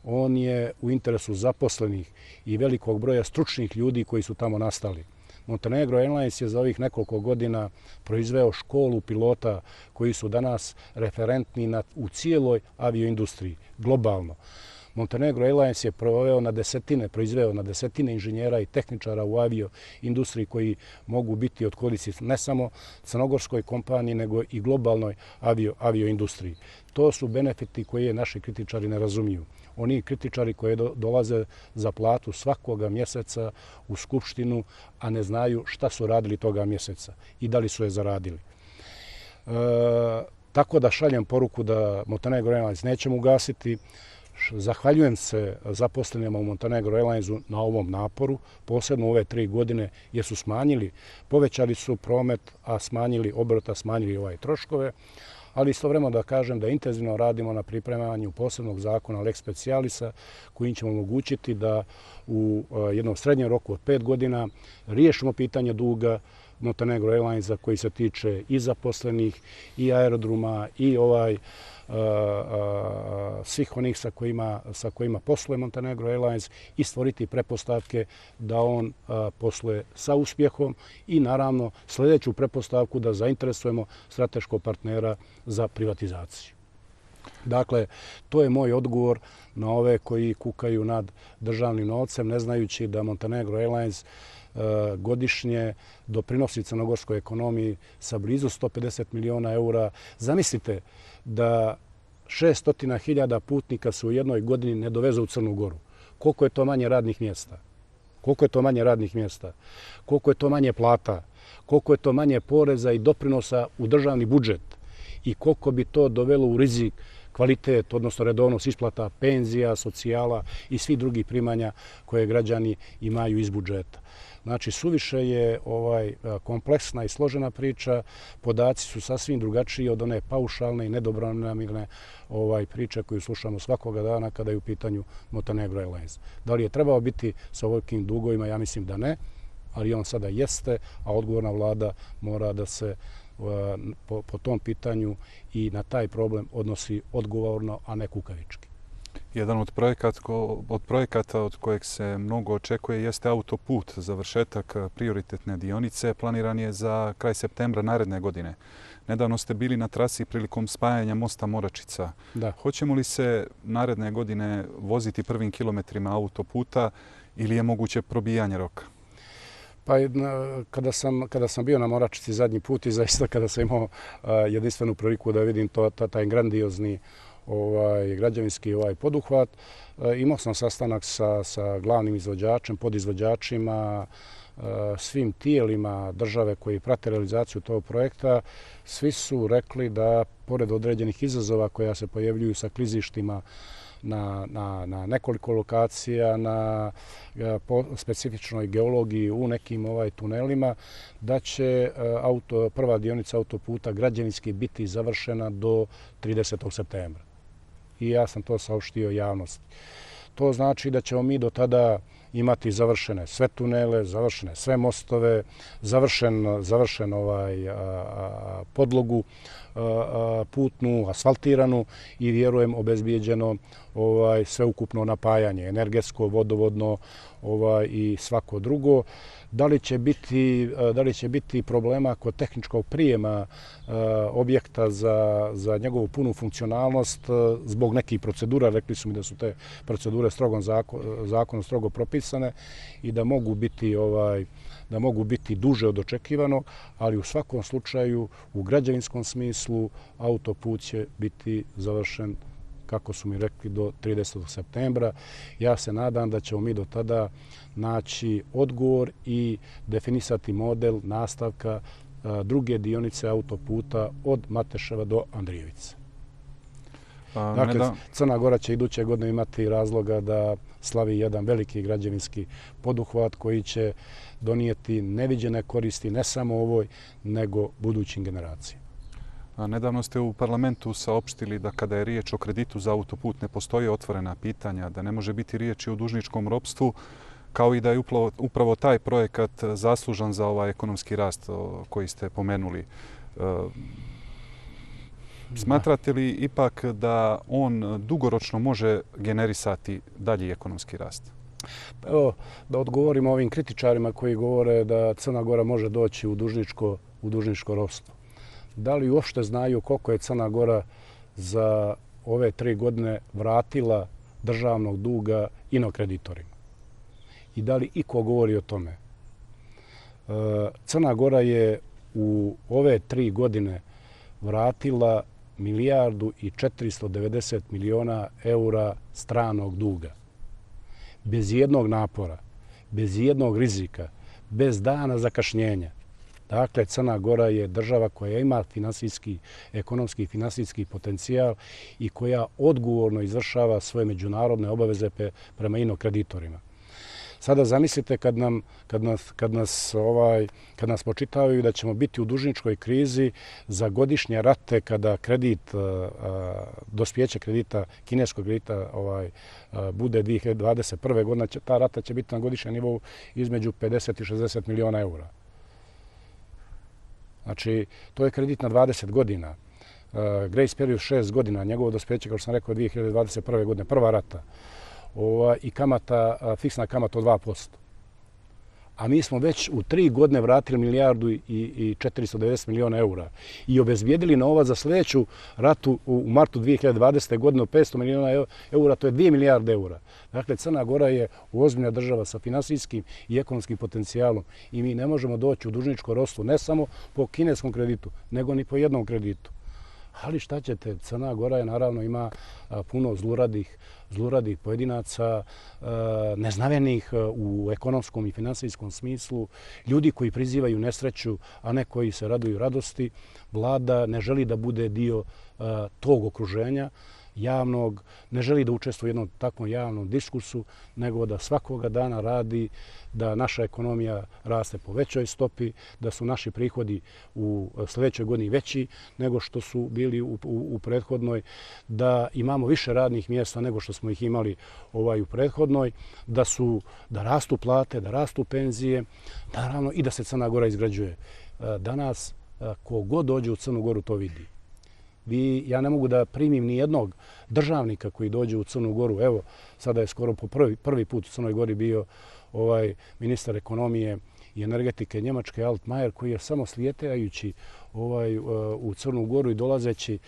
On je u interesu zaposlenih i velikog broja stručnih ljudi koji su tamo nastali. Montenegro Airlines je za ovih nekoliko godina proizveo školu pilota koji su danas referentni u cijeloj avioindustriji, globalno. Montenegro Airlines je proizveo na desetine inženjera i tehničara u avioindustriji koji mogu biti od koristi ne samo crnogorskoj kompaniji, nego i globalnoj avioindustriji. To su benefiti koje naši kritičari ne razumiju. Oni kritičari koji dolaze za platu svakoga mjeseca u Skupštinu, a ne znaju šta su radili toga mjeseca i da li su je zaradili. Tako da šaljem poruku da Montenegro Airlines nećemo ugasiti. Zahvaljujem se zaposlenima u Montenegro Airlinesu na ovom naporu, posebno ove 3 godine, jer su povećali su promet, a smanjili obrt, a smanjili troškove. Ali istovremeno da kažem da intenzivno radimo na pripremanju posebnog zakona Lex Specialisa kojim ćemo omogućiti da u jednom srednjem roku od 5 godina riješimo pitanje duga Montenegro Airlinesa koji se tiče i zaposlenih, i aerodroma, i svih onih sa kojima posluje Montenegro Airlines i stvoriti pretpostavke da on posluje sa uspjehom i naravno sljedeću pretpostavku da zainteresujemo strateškog partnera za privatizaciju. Dakle, to je moj odgovor na ove koji kukaju nad državnim novcem, ne znajući da Montenegro Airlines godišnje doprinosi crnogorskoj ekonomiji sa blizu 150 miliona eura. Zamislite da 600.000 putnika se u jednoj godini ne doveze u Crnu Goru. Koliko je to manje radnih mjesta? Koliko je to manje radnih mjesta? Koliko je to manje plata? Koliko je to manje poreza i doprinosa u državni budžet? I koliko bi to dovelo u rizik kvalitet, odnosno redovnost isplata penzija, socijala i svih drugih primanja koje građani imaju iz budžeta. Znači, suviše je kompleksna i složena priča, podaci su sasvim drugačiji od one paušalne i nedobronamjerne priče koju slušamo svakoga dana kada je u pitanju Montenegro Airlines. Da li je trebao biti sa ovakvim dugovima? Ja mislim da ne, ali on sada jeste, a odgovorna vlada mora da se po tom pitanju i na taj problem odnosi odgovorno, a ne kukavički. Jedan od projekata od kojeg se mnogo očekuje jeste autoput. Završetak prioritetne dionice planiran je za kraj septembra naredne godine. Nedavno ste bili na trasi prilikom spajanja mosta Moračica. Da. Hoćemo li se naredne godine voziti prvim kilometrima autoputa ili je moguće probijanje roka? Pa kada sam bio na Moračici zadnji put i zaista kada sam imao jedinstvenu priliku da vidim taj grandiozni građevinski poduhvat, imao sam sastanak sa glavnim izvođačem, podizvođačima, svim tijelima države koji prate realizaciju tog projekta. Svi su rekli da pored određenih izazova koja se pojavljuju sa klizištima na nekoliko lokacija, na specifičnoj geologiji u nekim tunelima, da će prva dionica autoputa građevinski biti završena do 30. septembra. I ja sam to saopštio javnosti. To znači da ćemo mi do tada imati završene sve tunele, završene sve mostove, završen podlogu putnu, asfaltiranu i vjerujem obezbijeđeno sveukupno napajanje, energetsko, vodovodno i svako drugo. Da li će biti problema kod tehničkog prijema objekta za njegovu punu funkcionalnost zbog nekih procedura? Rekli su mi da su te procedure zakonom strogo propisane i da mogu biti duže od očekivanog, ali u svakom slučaju u građevinskom smislu autoput će biti završen, kako su mi rekli, do 30. septembra. Ja se nadam da ćemo mi do tada naći odgovor i definisati model nastavka druge dionice autoputa od Mateševa do Andrijevice. Dakle, Crna Gora će iduće godine imati razloga da slavi jedan veliki građevinski poduhvat koji će donijeti neviđene koristi ne samo ovoj, nego budućim generacijama. Nedavno ste u parlamentu saopštili da kada je riječ o kreditu za autoput ne postoje otvorena pitanja, da ne može biti riječi o dužničkom ropstvu, kao i da je upravo taj projekat zaslužan za ovaj ekonomski rast koji ste pomenuli. Smatrate li ipak da on dugoročno može generisati dalji ekonomski rast? Evo, da odgovorim ovim kritičarima koji govore da Crna Gora može doći u dužničko ropstvo. Da li uopšte znaju koliko je Crna Gora za ove 3 godine vratila državnog duga inokreditorima? I da li iko govori o tome? Crna Gora je u ove 3 godine vratila 1.490 miliona eura stranog duga. Bez jednog napora, bez jednog rizika, bez dana zakašnjenja. Dakle, Crna Gora je država koja ima ekonomski i finansijski potencijal i koja odgovorno izvršava svoje međunarodne obaveze prema inokreditorima. Sada zamislite kad nas počitavaju da ćemo biti u dužničkoj krizi za godišnje rate kada dospijeće kredita, kineskog kredita bude 2021. godine, ta rata će biti na godišnjem nivou između 50 i 60 miliona eura. Znači, to je kredit na 20 godina. Grace period 6 godina, njegovo dospijeće, kao što sam rekao, 2021. godine, prva rata. I fiksna kamata od 2%. A mi smo već u 3 godine vratili 1.490 miliona eura i obezbijedili novac za sljedeću ratu u martu 2020. godine od 500 miliona eura, to je 2 milijarde eura. Dakle, Crna Gora je ozbiljna država sa finansijskim i ekonomskim potencijalom i mi ne možemo doći u dužničko ropstvo ne samo po kineskom kreditu, nego ni po jednom kreditu. Ali šta ćete, Crna Gora je naravno ima puno zluradih pojedinaca, neznavenih u ekonomskom i finansijskom smislu, ljudi koji prizivaju nesreću, a ne koji se raduju radosti. Vlada ne želi da bude dio tog okruženja javnog, ne želi da učestvuje u jednom takvom javnom diskursu, nego da svakoga dana radi da naša ekonomija raste po većoj stopi, da su naši prihodi u sljedećoj godini veći nego što su bili u prethodnoj, da imamo više radnih mjesta nego što smo ih imali u prethodnoj, da rastu plate, da rastu penzije, naravno i da se Crna Gora izgrađuje. Danas, kogod dođe u Crnu Goru to vidi. Ja ne mogu da primim ni jednog državnika koji dođe u Crnu Goru. Evo, sada je skoro po prvi put u Crnoj Gori bio ministar ekonomije i energetike Njemačke Altmaier, koji je samo slijetajući u Crnu Goru i dolazeći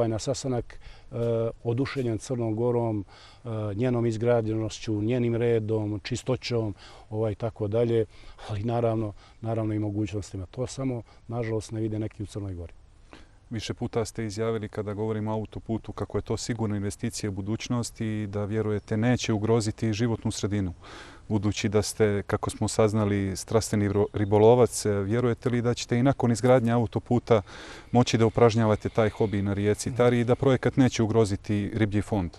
na sastanak oduševljen Crnom Gorom, njenom izgrađenošću, njenim redom, čistoćom i tako dalje, ali naravno i mogućnostima. To samo, nažalost, ne vide neki u Crnoj Gori. Više puta ste izjavili kada govorimo o autoputu kako je to sigurna investicija u budućnosti i da vjerujete neće ugroziti životnu sredinu. Budući da ste, kako smo saznali, strastveni ribolovac, vjerujete li da ćete i nakon izgradnje autoputa moći da upražnjavate taj hobi na rijeci Tari i da projekat neće ugroziti riblji fond?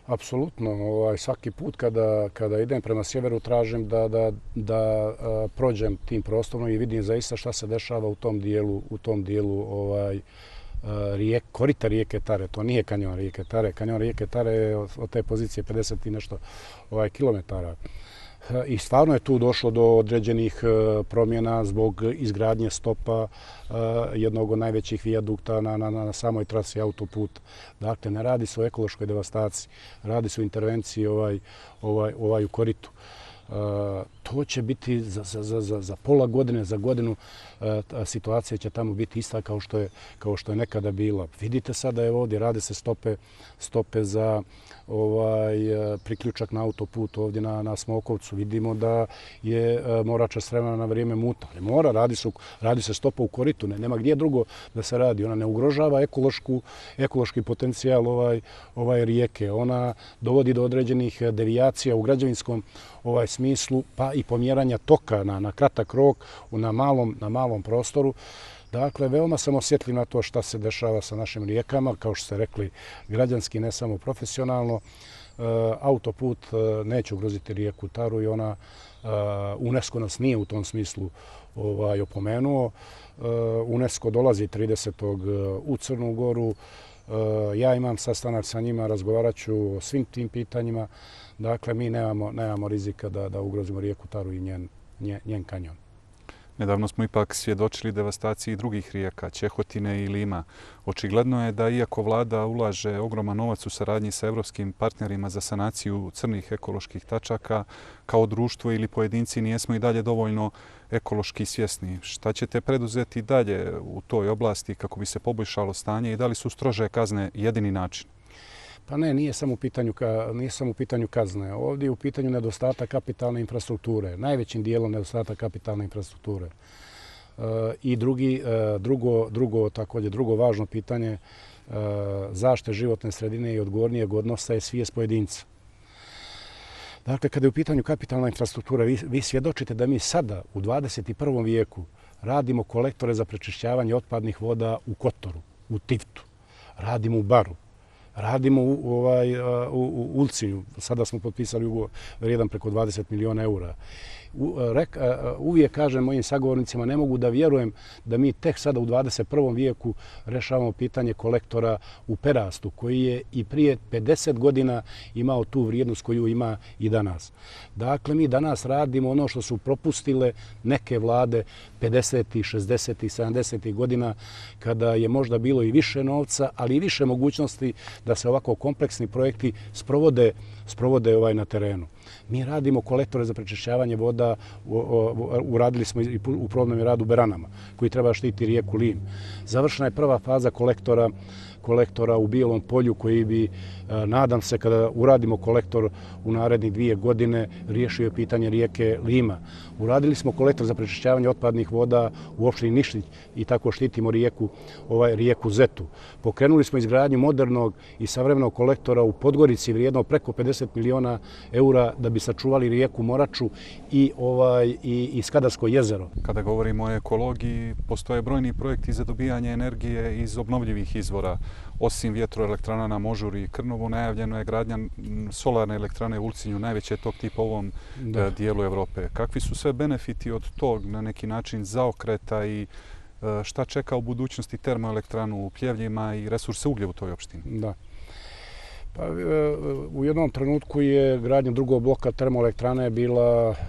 Apsolutno. Svaki put kada idem prema sjeveru tražim da prođem tim prostorom i vidim zaista šta se dešava u tom dijelu korita rijeke Tare. To nije kanjon rijeke Tare. Kanjon rijeke Tare je od te pozicije 50 i nešto kilometara. I stvarno je tu došlo do određenih promjena zbog izgradnje stopa jednog od najvećih vijadukta na samoj trasi autoputa. Dakle, ne radi se o ekološkoj devastaciji, radi se o intervenciji u koritu. To će biti za pola godine, za godinu, situacija će tamo biti ista kao što je nekada bila. Vidite sada, evo ovdje rade se stope za priključak na autoput ovdje na Smokovcu. Vidimo da je Morača Stremna na vrijeme mutna. Ali radi se stopa u koritu, nema gdje drugo da se radi. Ona ne ugrožava ekološki potencijal rijeke. Ona dovodi do određenih devijacija u građevinskom smislu, pa i pomjeranja toka na kratak rok na malom prostoru. Dakle, veoma sam osjetljiv na to šta se dešava sa našim rijekama, kao što ste rekli, građanski, ne samo profesionalno. Autoput neće ugroziti rijeku Taru i ona, UNESCO nas nije u tom smislu opomenuo. UNESCO dolazi 30. u Crnu Goru. Ja imam sastanak sa njima, razgovarat ću o svim tim pitanjima. Dakle, mi nemamo rizika da ugrozimo rijeku Taru i njen kanjon. Nedavno smo ipak svjedočili devastaciji drugih rijeka, Ćehotine i Lima. Očigledno je da iako vlada ulaže ogroman novac u saradnji sa evropskim partnerima za sanaciju crnih ekoloških tačaka, kao društvo ili pojedinci nijesmo i dalje dovoljno ekološki svjesni. Šta ćete preduzeti dalje u toj oblasti kako bi se poboljšalo stanje i da li su strože kazne jedini način? Pa ne, nije samo u pitanju kazne. Ovdje je u pitanju nedostatak kapitalne infrastrukture. Najvećim dijelom nedostatak kapitalne infrastrukture. I drugo važno pitanje zaštite životne sredine i odgovornijeg odnosa je svijest pojedinca. Dakle, kada je u pitanju kapitalna infrastruktura, vi svjedočite da mi sada u 21. vijeku radimo kolektore za prečišćavanje otpadnih voda u Kotoru, u Tivtu, radimo u Baru. Radimo u Ulcinju. Sada smo potpisali ugovor vrijedan preko 20 miliona eura. Uvijek kažem mojim sagovornicima, ne mogu da vjerujem da mi tek sada u 21. vijeku rešavamo pitanje kolektora u Perastu, koji je i prije 50 godina imao tu vrijednost koju ima i danas. Dakle, mi danas radimo ono što su propustile neke vlade 50. 60. 70. godina, kada je možda bilo i više novca, ali i više mogućnosti da se ovako kompleksni projekti sprovode na terenu. Mi radimo kolektore za prečišćavanje voda, uradili smo i u probnom radu u Beranama, koji treba štiti rijeku Lim. Završena je prva faza kolektora u Bijelom polju, koji bi, nadam se, kada uradimo kolektor u narednih 2 godine, riješio pitanje rijeke Lima. Uradili smo kolektor za prečišćavanje otpadnih voda u opštini Nišlj i tako štitimo rijeku Zetu. Pokrenuli smo izgradnju modernog i savremenog kolektora u Podgorici vrijedno preko 50 miliona eura da bi sačuvali rijeku Moraču i Skadarsko jezero. Kada govorimo o ekologiji, postoje brojni projekti za dobijanje energije iz obnovljivih izvora. Osim vjetroelektrana na Možuri i Krnovu, najavljeno je gradnja solarne elektrane u Ulcinju, najveće tog tipa u ovom dijelu Evrope. Kakvi su sve benefiti od tog na neki način zaokreta i šta čeka u budućnosti termoelektranu u Pljevljima i resurse uglja u toj opštini? Da. Pa, u jednom trenutku je gradnja drugog bloka termoelektrane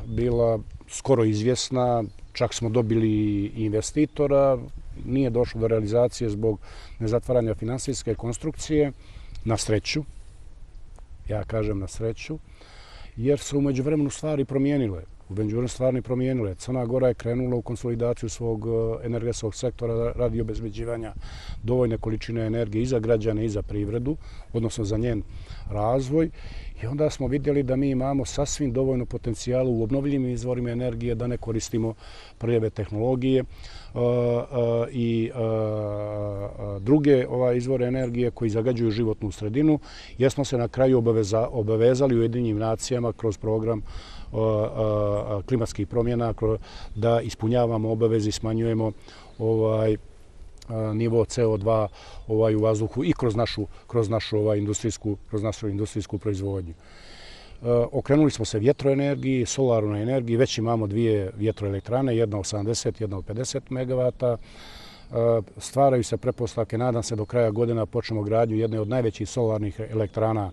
bila skoro izvjesna, čak smo dobili investitora, nije došlo do realizacije zbog nezatvaranja finansijske konstrukcije, na sreću, ja kažem na sreću, jer su umeđu vremenu stvari promijenile. Crna Gora je krenula u konsolidaciju svog energetskog sektora radi obezbeđivanja dovoljne količine energije i za građane i za privredu, odnosno za njen razvoj. I onda smo vidjeli da mi imamo sasvim dovoljno potencijala u obnovljivim izvorima energije, da ne koristimo prljave tehnologije i druge izvore energije koji zagađuju životnu sredinu, jer smo se na kraju obavezali u Ujedinjenim nacijama kroz program klimatskih promjena da ispunjavamo obaveze i smanjujemo nivo CO2 u vazduhu i kroz našu industrijsku proizvodnju. Okrenuli smo se vjetroenergiji, solarnoj energiji, već imamo 2 vjetroelektrane, jedna od 70, jedna od 50 megavata. Stvaraju se pretpostavke, nadam se do kraja godina počnemo gradnju jedne od najvećih solarnih elektrana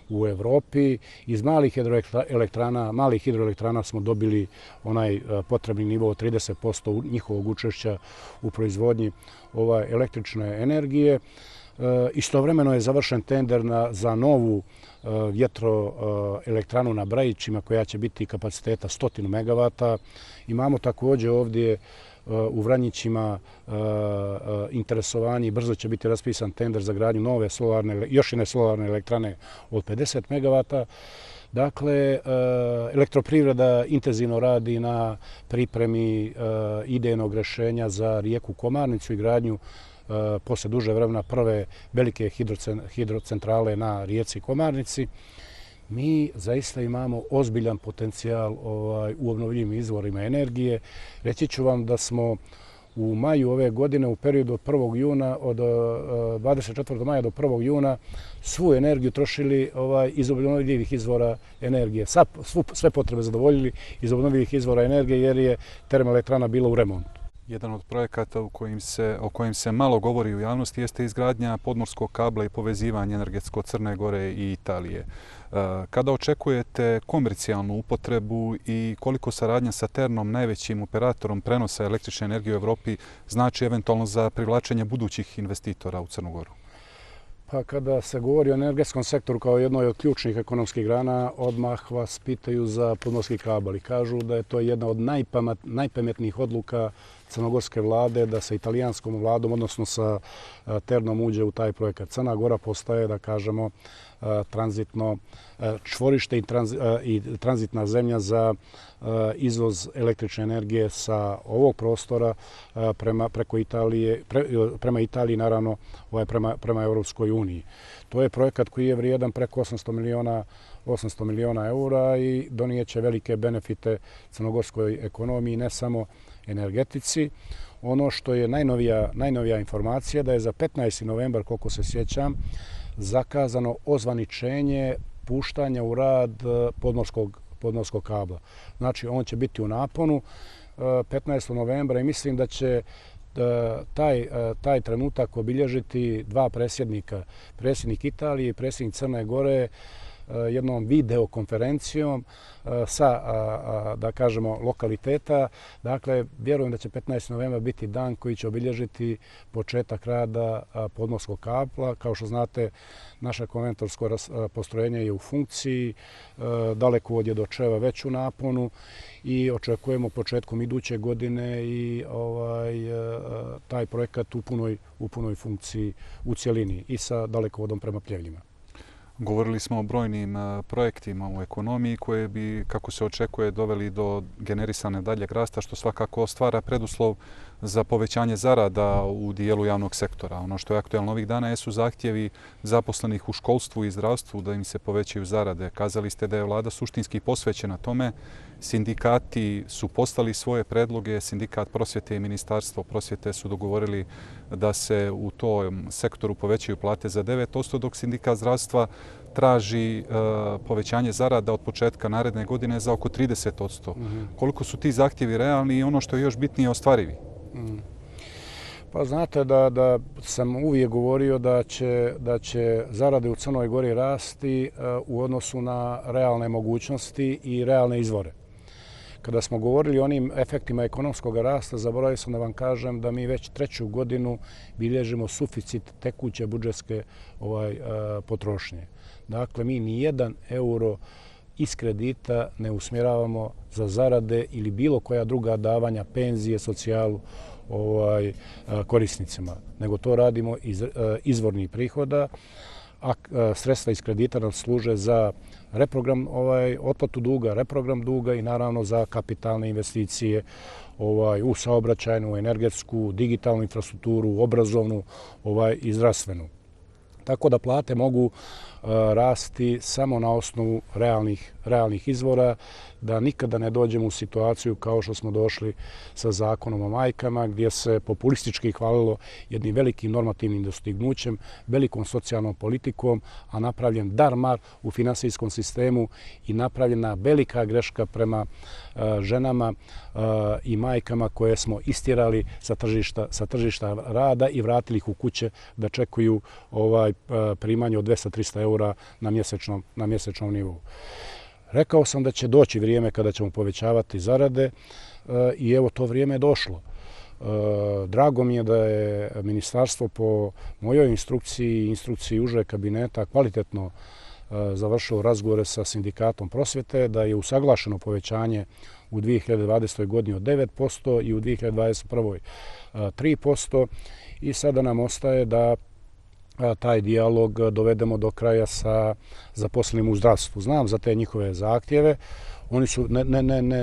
u Evropi. Iz malih hidroelektrana smo dobili onaj potrebni nivo od 30% njihovog učešća u proizvodnji električne energije. Istovremeno je završen tender za novu vjetroelektranu na Brajićima koja će biti kapaciteta 100 megavata. Imamo također ovdje u Vranjićima interesovanje i brzo će biti raspisan tender za gradnju još jedne solarne elektrane od 50 megavata. Dakle, elektroprivreda intenzivno radi na pripremi idejnog rješenja za rijeku Komarnicu i gradnju posle duže vremena prve velike hidrocentrale na rijeci Komarnici. Mi zaista imamo ozbiljan potencijal u obnovljivim izvorima energije. Reći ću vam da smo u maju ove godine, u periodu od 1. juna, od 24. maja do 1. juna, svu energiju trošili iz obnovljivih izvora energije. Sve potrebe zadovoljili iz obnovljivih izvora energije jer je termoelektrana bila u remontu. Jedan od projekata o kojim se malo govori u javnosti jeste izgradnja podmorskog kabla i povezivanje energetsko Crne Gore i Italije. Kada očekujete komercijalnu upotrebu i koliko saradnja sa Ternom, najvećim operatorom prenosa električne energije u Evropi, znači eventualno za privlačenje budućih investitora u Crnu Goru? Pa kada se govori o energetskom sektoru kao jednoj od ključnih ekonomskih grana, odmah vas pitaju za podmorski kabel i kažu da je to jedna od najpametnijih odluka crnogorske vlade da sa italijanskom vladom, odnosno sa Ternom, uđe u taj projekat. Crna Gora postaje, da kažemo, tranzitno čvorište i tranzitna zemlja za izvoz električne energije sa ovog prostora prema Italiji, naravno prema Europskoj uniji. To je projekat koji je vrijedan preko 800 miliona eura i donijeće velike benefite crnogorskoj ekonomiji, ne samo energetici. Ono što je najnovija informacija da je za 15. novembar, koliko se sjećam, zakazano ozvaničenje puštanja u rad podmorskog kabla. Znači, on će biti u naponu 15. novembra i mislim da će taj trenutak obilježiti dva predsjednika, predsjednik Italije i predsjednik Crne Gore, jednom videokonferencijom sa, da kažemo, lokaliteta. Dakle, vjerujem da će 15. novembra biti dan koji će obilježiti početak rada podmorskog kabla. Kao što znate, naše konventorsko postrojenje je u funkciji, dalekovod je do Čeva već u naponu i očekujemo početkom iduće godine i taj projekat u punoj funkciji u cjelini i sa dalekovodom prema Pljevljima. Govorili smo o brojnim projektima u ekonomiji koje bi, kako se očekuje, doveli do generisane daljeg rasta, što svakako stvara preduslov za povećanje zarada u dijelu javnog sektora. Ono što je aktuelno ovih dana jesu zahtjevi zaposlenih u školstvu i zdravstvu da im se povećaju zarade. Kazali ste da je vlada suštinski posvećena tome. Sindikati su poslali svoje predloge. Sindikat prosvjete i Ministarstvo prosvjete su dogovorili da se u tom sektoru povećaju plate za 9%, dok sindikat zdravstva traži povećanje zarada od početka naredne godine za oko 30%. Koliko su ti zahtjevi realni i ono što je još bitnije ostvarivi? Pa znate da sam uvijek govorio da će zarade u Crnoj Gori rasti u odnosu na realne mogućnosti i realne izvore. Kada smo govorili o onim efektima ekonomskog rasta, zaboravio sam da vam kažem da mi već 3. godinu bilježimo suficit tekuće budžetske potrošnje. Dakle, mi ni 1 euro iz kredita ne usmjeravamo za zarade ili bilo koja druga davanja, penzije, socijalu korisnicima, nego to radimo iz izvornih prihoda, a sredstva iz kredita nam služe za reprogram, otplatu duga, reprogram duga i naravno za kapitalne investicije u saobraćajnu, energetsku, digitalnu infrastrukturu, obrazovnu i zdravstvenu. Tako da plate mogu rasti samo na osnovu realnih izvora, da nikada ne dođemo u situaciju kao što smo došli sa zakonom o majkama, gdje se populistički hvalilo jednim velikim normativnim dostignućem, velikom socijalnom politikom, a napravljen dar-mar u finansijskom sistemu i napravljena velika greška prema ženama i majkama koje smo istjerali sa tržišta rada i vratili ih u kuće da čekuju primanje od 200-300 eura na mjesečnom nivou. Rekao sam da će doći vrijeme kada ćemo povećavati zarade i evo to vrijeme je došlo. Drago mi je da je ministarstvo po mojoj instrukciji i instrukciji užeg kabineta kvalitetno završilo razgovore sa sindikatom prosvjete, da je usaglašeno povećanje u 2020. godini od 9% i u 2021. 3%. I sada nam ostaje da taj dijalog dovedemo do kraja sa zaposlenim u zdravstvu. Znam za te njihove zahtjeve. Oni su,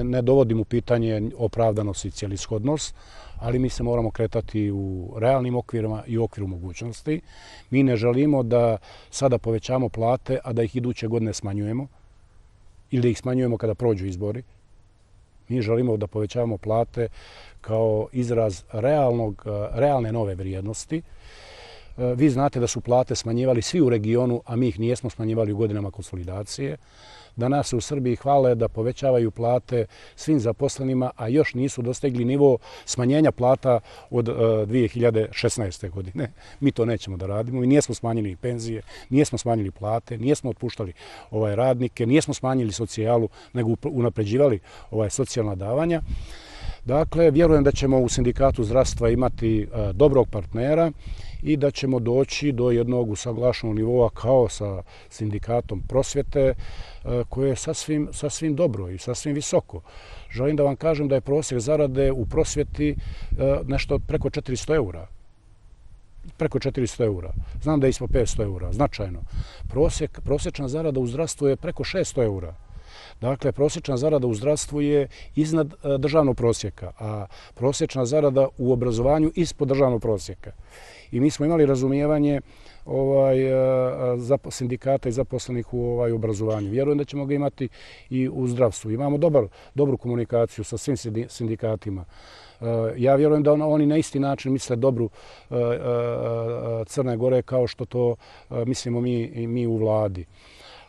ne dovodim u pitanje opravdanost i cijelishodnost, ali mi se moramo kretati u realnim okvirima i u okviru mogućnosti. Mi ne želimo da sada povećamo plate, a da ih iduće godine smanjujemo ili da ih smanjujemo kada prođu izbori. Mi želimo da povećavamo plate kao izraz realne nove vrijednosti. Vi znate da su plate smanjivali svi u regionu, a mi ih nijesmo smanjivali u godinama konsolidacije. Danas se u Srbiji hvale da povećavaju plate svim zaposlenima, a još nisu dostigli nivo smanjenja plata od 2016. godine. Mi to nećemo da radimo. Mi nijesmo smanjili penzije, nijesmo smanjili plate, nijesmo otpuštali radnike, nijesmo smanjili socijalu, nego unapređivali socijalna davanja. Dakle, vjerujem da ćemo u Sindikatu zdravstva imati dobrog partnera i da ćemo doći do jednog usaglašenog nivoa kao sa Sindikatom prosvjete, koje je sasvim dobro i sasvim visoko. Želim da vam kažem da je prosjek zarade u prosvjeti nešto preko 400 eura. Preko 400 eura. Znam da je ispod 500 eura, značajno. Prosječna zarada u zdravstvu je preko 600 eura. Dakle, prosječna zarada u zdravstvu je iznad državnog prosjeka, a prosječna zarada u obrazovanju ispod državnog prosjeka. I mi smo imali razumijevanje sindikata i zaposlenih u obrazovanju. Vjerujem da ćemo ga imati i u zdravstvu. Imamo dobru komunikaciju sa svim sindikatima. Ja vjerujem da oni na isti način misle dobru Crne Gore kao što to mislimo mi u vladi.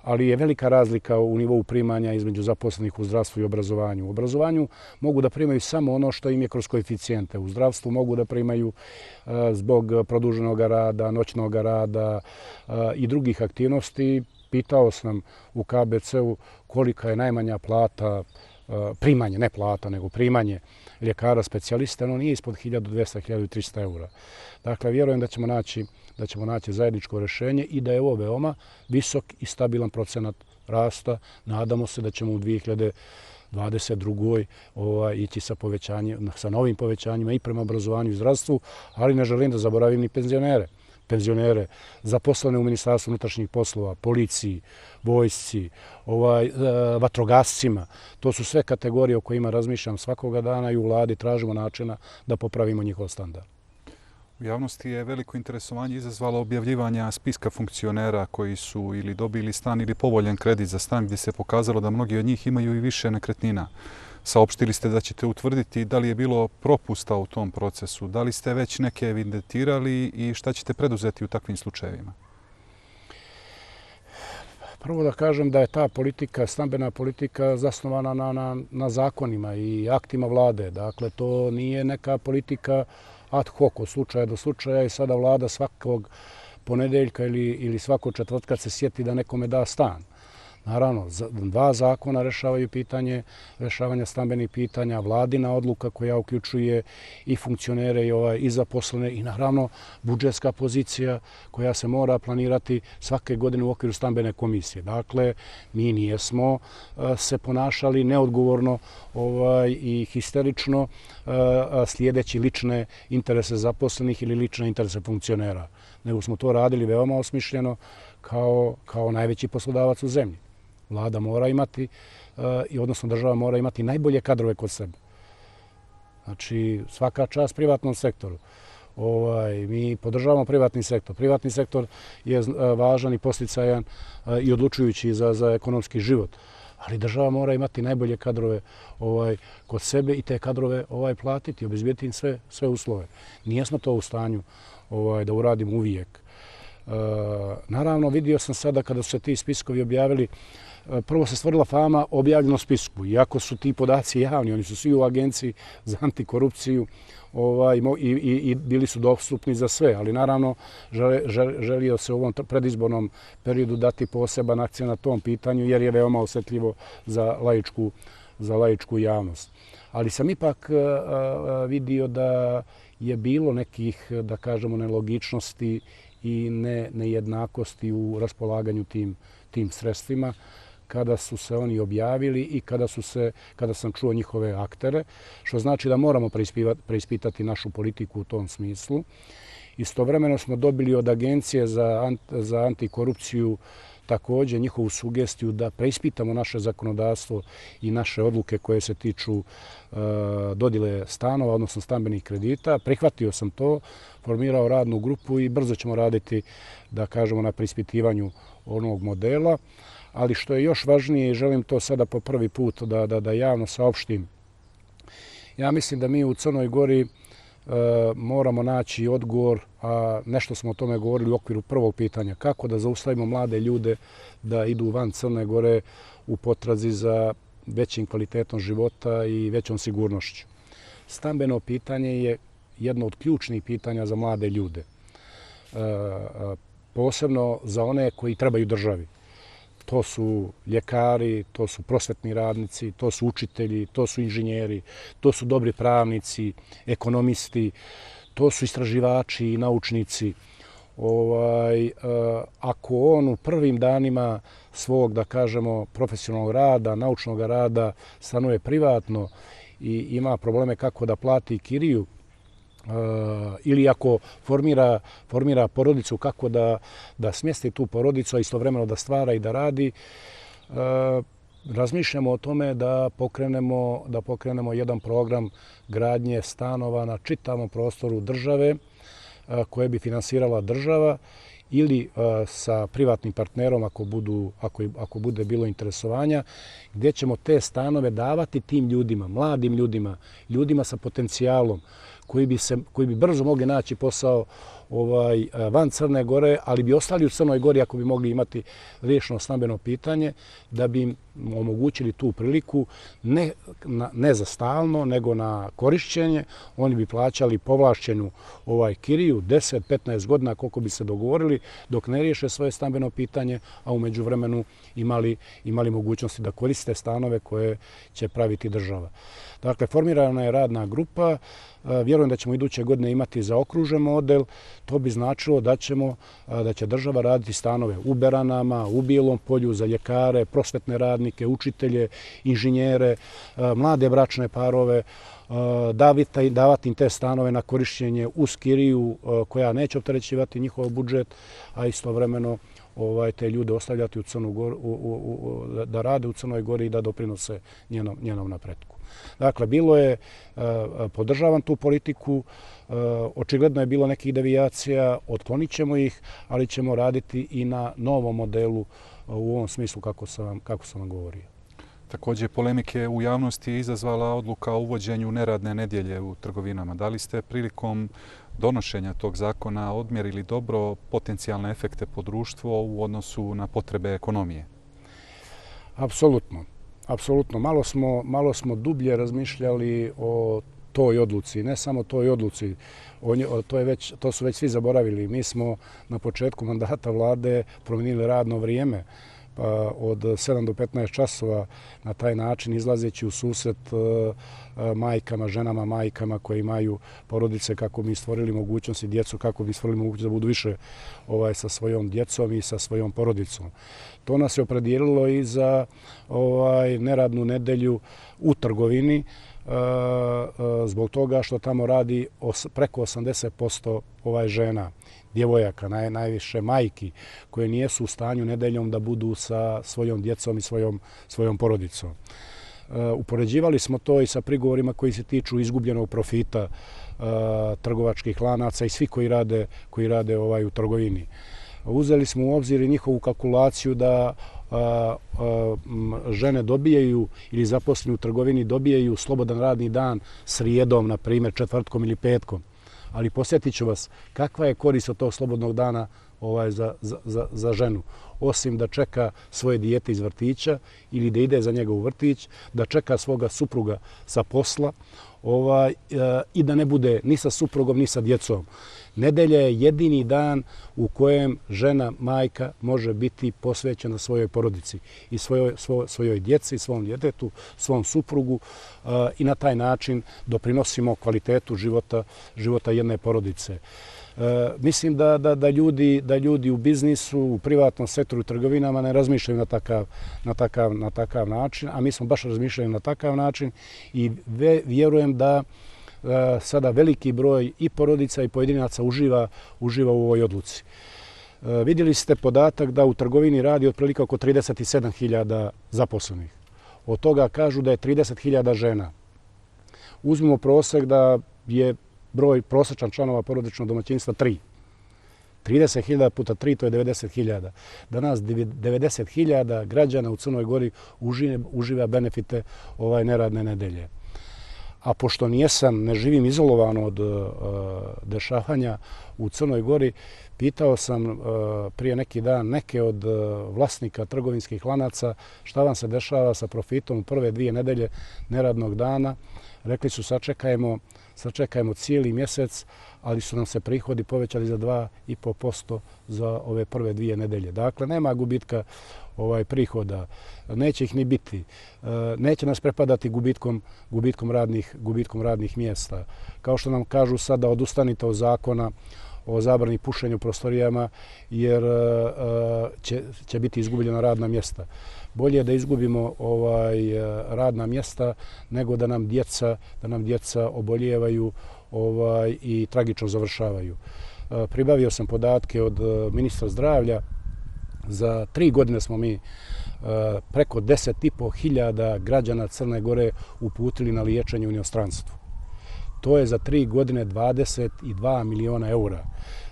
Ali je velika razlika u nivou primanja između zaposlenih u zdravstvu i obrazovanju. U obrazovanju mogu da primaju samo ono što im je kroz koeficijente. U zdravstvu mogu da primaju zbog produženog rada, noćnog rada i drugih aktivnosti. Pitao sam u KBC-u kolika je najmanja plata, primanje, ne plata, nego primanje ljekara specijalista, ono nije ispod 1200-1300 eura. Dakle, vjerujem da ćemo naći zajedničko rješenje i da je ovo veoma visok i stabilan procenat rasta. Nadamo se da ćemo u 2022. ići sa novim povećanjima i prema obrazovanju i zdravstvu, ali ne želim da zaboravim ni penzionere, zaposlene u Ministarstvu unutrašnjih poslova, policiji, vojsci, vatrogascima. To su sve kategorije o kojima razmišljam svakoga dana i u vladi tražimo načina da popravimo njihov standard. U javnosti je veliko interesovanje izazvalo objavljivanja spiska funkcionera koji su ili dobili stan ili povoljen kredit za stan, gdje se pokazalo da mnogi od njih imaju i više nekretnina. Saopštili ste da ćete utvrditi da li je bilo propusta u tom procesu, da li ste već neke evidentirali i šta ćete preduzeti u takvim slučajevima? Prvo da kažem da je ta politika, stambena politika, zasnovana na zakonima i aktima vlade. Dakle, to nije neka politika ad hoc, od slučaja do slučaja i sada vlada svakog ponedeljka ili svakog četvrtka se sjeti da nekome da stan. Naravno, dva zakona rešavaju pitanje rešavanja stambenih pitanja, vladina odluka koja uključuje i funkcionere i zaposlene i naravno budžetska pozicija koja se mora planirati svake godine u okviru stambene komisije. Dakle, mi nijesmo se ponašali neodgovorno i histerično slijedeći lične interese zaposlenih ili lične interese funkcionera, nego smo to radili veoma osmišljeno kao najveći poslodavac u zemlji. Vlada mora imati, odnosno država mora imati najbolje kadrove kod sebe. Znači, svaka čast privatnom sektoru. Mi podržavamo privatni sektor. Privatni sektor je važan i posticajan i odlučujući za ekonomski život. Ali država mora imati najbolje kadrove kod sebe i te kadrove platiti, obezbijeti im sve uslove. Nijesmo to u stanju da uradimo uvijek. Naravno, vidio sam sada kada su se ti spiskovi objavili, prvo se stvorila fama objavljeno spisku. Iako su ti podaci javni, oni su svi u Agenciji za antikorupciju i bili su dostupni za sve. Ali naravno, želio se u ovom predizbornom periodu dati poseban akcent na tom pitanju jer je veoma osjetljivo za laičku javnost. Ali sam ipak vidio da je bilo nekih, da kažemo, nelogičnosti i nejednakosti u raspolaganju tim sredstvima kada su se oni objavili i kada sam čuo njihove aktere, što znači da moramo preispitati našu politiku u tom smislu. Istovremeno smo dobili od Agencije za antikorupciju također njihovu sugestiju da preispitamo naše zakonodavstvo i naše odluke koje se tiču dodjele stanova, odnosno stambenih kredita. Prihvatio sam to, formirao radnu grupu i brzo ćemo raditi, da kažemo, na preispitivanju onog modela. Ali što je još važnije, i želim to sada po prvi put da javno saopštim Ja mislim da mi u Crnoj Gori moramo naći odgovor, a nešto smo o tome govorili u okviru prvog pitanja, kako da zaustavimo mlade ljude da idu van Crne Gore u potrazi za većim kvalitetom života i većom sigurnošću. Stambeno pitanje je jedno od ključnih pitanja za mlade ljude, posebno za one koji trebaju državi. To su ljekari, to su prosvetni radnici, to su učitelji, to su inženjeri, to su dobri pravnici, ekonomisti, to su istraživači i naučnici. Ako on u prvim danima svog, da kažemo, profesionalnog rada, naučnog rada, stanuje privatno i ima probleme kako da plati kiriju, ili ako formira porodicu, kako da smjesti tu porodicu, a istovremeno da stvara i da radi, razmišljamo o tome da pokrenemo jedan program gradnje stanova na čitavom prostoru države koje bi finansirala država ili sa privatnim partnerom ako bude bilo interesovanja, gdje ćemo te stanove davati tim ljudima, mladim ljudima, ljudima sa potencijalom, koji bi brzo mogli naći posao van Crne Gore, ali bi ostali u Crnoj Gori ako bi mogli imati riješeno stambeno pitanje, da bi im omogućili tu priliku ne za stalno, nego na korišćenje. Oni bi plaćali povlašćenu kiriju 10-15 godina koliko bi se dogovorili dok ne riješe svoje stambeno pitanje, a u međuvremenu imali mogućnosti da koriste stanove koje će praviti država. Dakle, formirana je radna grupa. Vjerujem da ćemo iduće godine imati zaokružen model. To bi značilo da će država raditi stanove u Beranama, u Bijelom Polju za ljekare, prosvetne radnike, učitelje, inženjere, mlade bračne parove, davati im te stanove na korišćenje uz kiriju koja neće opterećivati njihov budžet, a istovremeno te ljude ostavljati u Crnu Goru, da rade u Crnoj Gori i da doprinose njenom napretku. Dakle, podržavam tu politiku, očigledno je bilo nekih devijacija, otklonit ćemo ih, ali ćemo raditi i na novom modelu u ovom smislu kako sam vam govorio. Također, polemike u javnosti je izazvala odluka o uvođenju neradne nedjelje u trgovinama. Da li ste prilikom donošenja tog zakona odmjerili dobro potencijalne efekte po društvo u odnosu na potrebe ekonomije? Apsolutno. Apsolutno. Malo smo dublje razmišljali o toj odluci. Ne samo toj odluci. To su već svi zaboravili. Mi smo na početku mandata vlade promijenili radno vrijeme od 7 do 15 časova, na taj način izlazeći u susret majkama, ženama, majkama koje imaju porodice, kako bi stvorili mogućnosti djecu, kako bi stvorili mogućnost da budu više sa svojom djecom i sa svojom porodicom. To nas je opredijelilo i za neradnu nedelju u trgovini, zbog toga što tamo radi preko 80% žena, djevojaka, najviše majki, koje nijesu u stanju nedeljom da budu sa svojom djecom i svojom porodicom. Upoređivali smo to i sa prigovorima koji se tiču izgubljenog profita trgovačkih lanaca i svi koji rade u trgovini. Uzeli smo u obzir i njihovu kalkulaciju da žene dobijaju ili zaposleni u trgovini dobijaju slobodan radni dan srijedom, na primjer, četvrtkom ili petkom. Ali posjetit ću vas, kakva je korist od tog slobodnog dana za ženu? Osim da čeka svoje dijete iz vrtića ili da ide za njega u vrtić, da čeka svoga supruga sa posla i da ne bude ni sa suprugom ni sa djecom. Nedelja je jedini dan u kojem žena, majka, može biti posvećena svojoj porodici i svojoj djeci, svom djetetu, svom suprugu i na taj način doprinosimo kvalitetu života jedne porodice. Mislim da ljudi u biznisu, u privatnom sektoru i trgovinama ne razmišljaju na takav način, a mi smo baš razmišljali na takav način i vjerujem da sada veliki broj i porodica i pojedinaca uživa u ovoj odluci. Vidjeli ste podatak da u trgovini radi otprilike oko 37.000 zaposlenih. Od toga kažu da je 30.000 žena. Uzmimo prosjek da je broj prosječan članova porodičnog domaćinstva 3. 30.000 puta 3, to je 90.000. Danas 90.000 građana u Crnoj Gori uživa benefite neradne nedelje. a pošto ne živim izolovano od dešavanja u Crnoj Gori, pitao sam prije neki dan neke od vlasnika trgovinskih lanaca šta vam se dešava sa profitom u prve 2 nedelje neradnog dana. Rekli su sačekajmo cijeli mjesec, ali su nam se prihodi povećali za 2,5% za ove prve 2 nedelje. Dakle, nema gubitka prihoda, neće ih ni biti, neće nas prepadati gubitkom radnih mjesta. Kao što nam kažu sada, odustanite od zakona o zabrani pušenja u prostorijama jer će biti izgubljena radna mjesta. Bolje je da izgubimo radna mjesta nego da nam djeca obolijevaju i tragično završavaju. Pribavio sam podatke od ministra zdravlja. Za 3 godine smo mi preko 10.500 građana Crne Gore uputili na liječenje u inostranstvu. To je za 3 godine 22 miliona eura.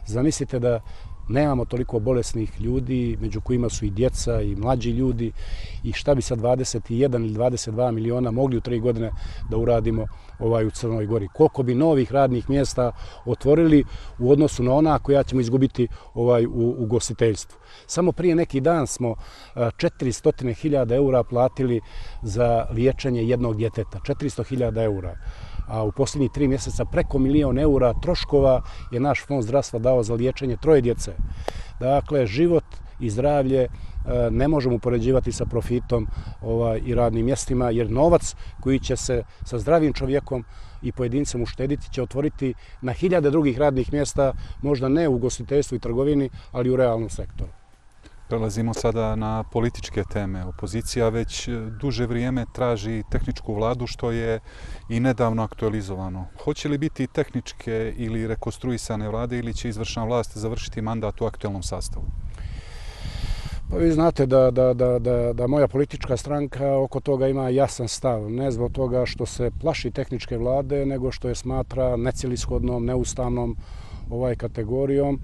Zamislite da nemamo toliko bolesnih ljudi, među kojima su i djeca i mlađi ljudi, i šta bi sa 21 ili 22 miliona mogli u 3 godine da uradimo u Crnoj Gori. Koliko bi novih radnih mjesta otvorili u odnosu na ona koja ćemo izgubiti u ugostiteljstvu. Samo prije neki dan smo 400.000 eura platili za liječenje jednog djeteta. 400.000 eura. A u posljednjih 3 mjeseca preko 1 milion eura troškova je naš fond zdravstva dao za liječenje 3 djece. Dakle, život i zdravlje ne možemo upoređivati sa profitom i radnim mjestima, jer novac koji će se sa zdravim čovjekom i pojedincem uštediti će otvoriti na 1000 drugih radnih mjesta, možda ne u ugostiteljstvu i trgovini, ali u realnom sektoru. Prelazimo sada na političke teme. Opozicija već duže vrijeme traži tehničku vladu, što je i nedavno aktualizovano. Hoće li biti tehničke ili rekonstruisane vlade ili će izvršna vlast završiti mandat u aktualnom sastavu? Pa vi znate da moja politička stranka oko toga ima jasan stav. Ne zbog toga što se plaši tehničke vlade, nego što je smatra necilishodnom, neustavnom kategorijom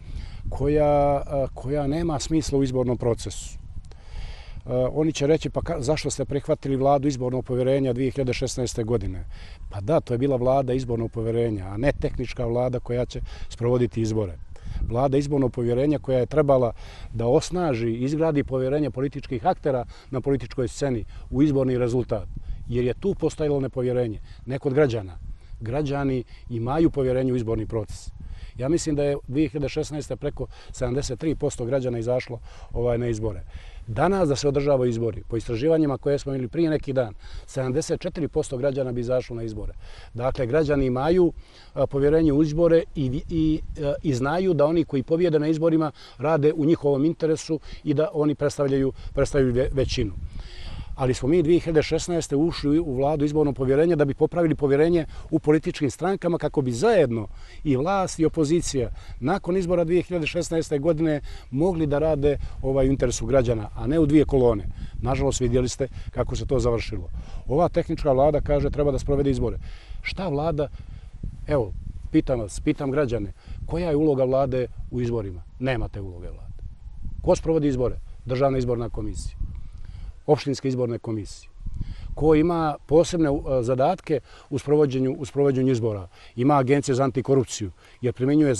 koja nema smisla u izbornom procesu. Oni će reći, pa zašto ste prihvatili vladu izbornog povjerenja 2016. godine? Pa da, to je bila vlada izbornog povjerenja, a ne tehnička vlada koja će sprovoditi izbore. Vlada izbornog povjerenja koja je trebala da osnaži i izgradi povjerenje političkih aktera na političkoj sceni u izborni rezultat, jer je tu postojalo nepovjerenje, ne kod građana. Građani imaju povjerenje u izborni proces. Ja mislim da je 2016. preko 73% građana izašlo na izbore. Danas da se održavaju izbori, po istraživanjima koje smo imali prije neki dan, 74% građana bi izašlo na izbore. Dakle, građani imaju povjerenje u izbore i znaju da oni koji pobjede na izborima rade u njihovom interesu i da oni predstavljaju većinu. Ali smo mi 2016. ušli u vladu izbornog povjerenja da bi popravili povjerenje u političkim strankama kako bi zajedno i vlast i opozicija nakon izbora 2016. godine mogli da rade u interesu građana, a ne u 2 kolone. Nažalost, vidjeli ste kako se to završilo. Ova tehnička vlada kaže treba da sprovede izbore. Šta vlada? Evo, pitam vas, pitam građane, koja je uloga vlade u izborima? Nema te uloge vlade. Ko sprovodi izbore? Državna izborna komisija. Opštinske izborne komisije, ko ima posebne zadatke u sprovođenju izbora. Ima Agencija za antikorupciju, jer primjenjuje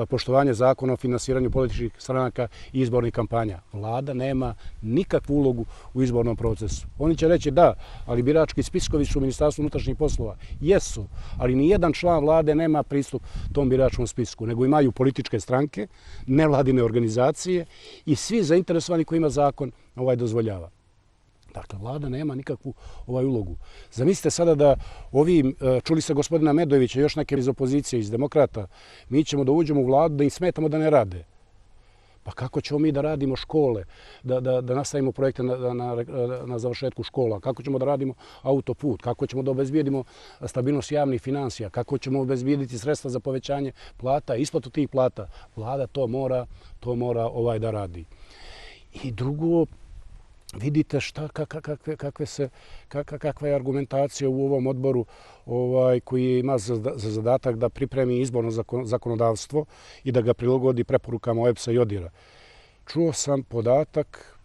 poštovanje zakona o finansiranju političkih stranaka i izbornih kampanja. Vlada nema nikakvu ulogu u izbornom procesu. Oni će reći da, ali birački spiskovi su u Ministarstvu unutrašnjih poslova. Jesu, ali nijedan član vlade nema pristup tom biračkom spisku, nego imaju političke stranke, nevladine organizacije i svi zainteresovani koji ima zakon dozvoljava. Dakle, vlada nema nikakvu ulogu. Zamislite sada da čuli ste gospodina Medojevića, još neke iz opozicije, iz demokrata, mi ćemo da uđemo u vladu da im smetamo da ne rade. Pa kako ćemo mi da radimo škole, da nastavimo projekte na završetku škola, kako ćemo da radimo autoput, kako ćemo da obezbijedimo stabilnost javnih financija, kako ćemo obezbijediti sredstva za povećanje plata, isplatu tih plata. Vlada to mora da radi. I drugo, vidite kakva je argumentacija u ovom odboru koji ima za zadatak da pripremi izborno zakonodavstvo i da ga prilagodi preporukama OEBS-a i ODIHR-a. Čuo sam podatak,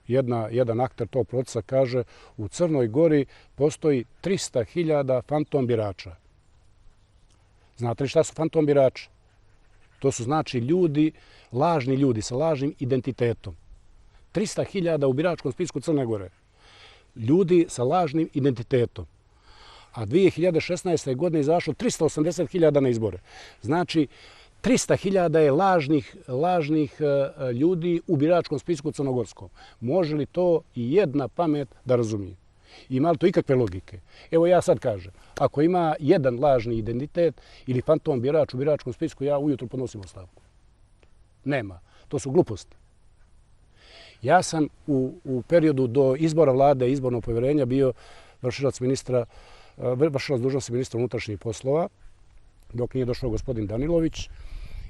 jedan akter tog procesa kaže u Crnoj Gori postoji 300.000 fantom birača. Znate li šta su fantom birači? To su znači ljudi, lažni ljudi sa lažnim identitetom. 300.000 u biračkom spisku Crne Gore. Ljudi sa lažnim identitetom. A 2016. godine izašlo 380.000 na izbore. Znači, 300.000 je lažnih ljudi u biračkom spisku crnogorskom. Može li to i jedna pamet da razumije? Ima li to ikakve logike? Evo ja sad kažem, ako ima jedan lažni identitet ili fantom birač u biračkom spisku, ja ujutru podnosim ostavku. Nema. To su gluposti. Ja sam u periodu do izbora vlade i izbornog povjerenja bio vršilac dužnosti ministra unutrašnjih poslova, dok nije došao gospodin Danilović.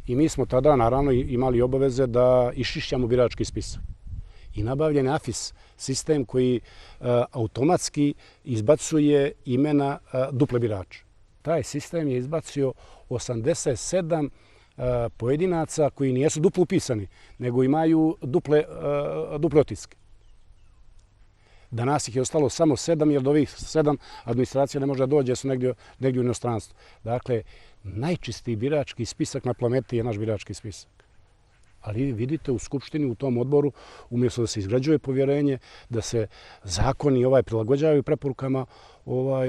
I mi smo tada, naravno, imali obaveze da išišćamo birački spisak. I nabavljen je AFIS sistem koji automatski izbacuje imena duple birača. Taj sistem je izbacio 87 pojedinaca koji nijesu duplo upisani, nego imaju duple otiske. Danas ih je ostalo samo 7, jer do ovih 7 administracija ne može da dođe, su negdje u inostranstvu. Dakle, najčistiji birački spisak na planeti je naš birački spisak. Ali vidite, u Skupštini, u tom odboru, umjesto da se izgrađuje povjerenje, da se zakoni prilagođavaju preporukama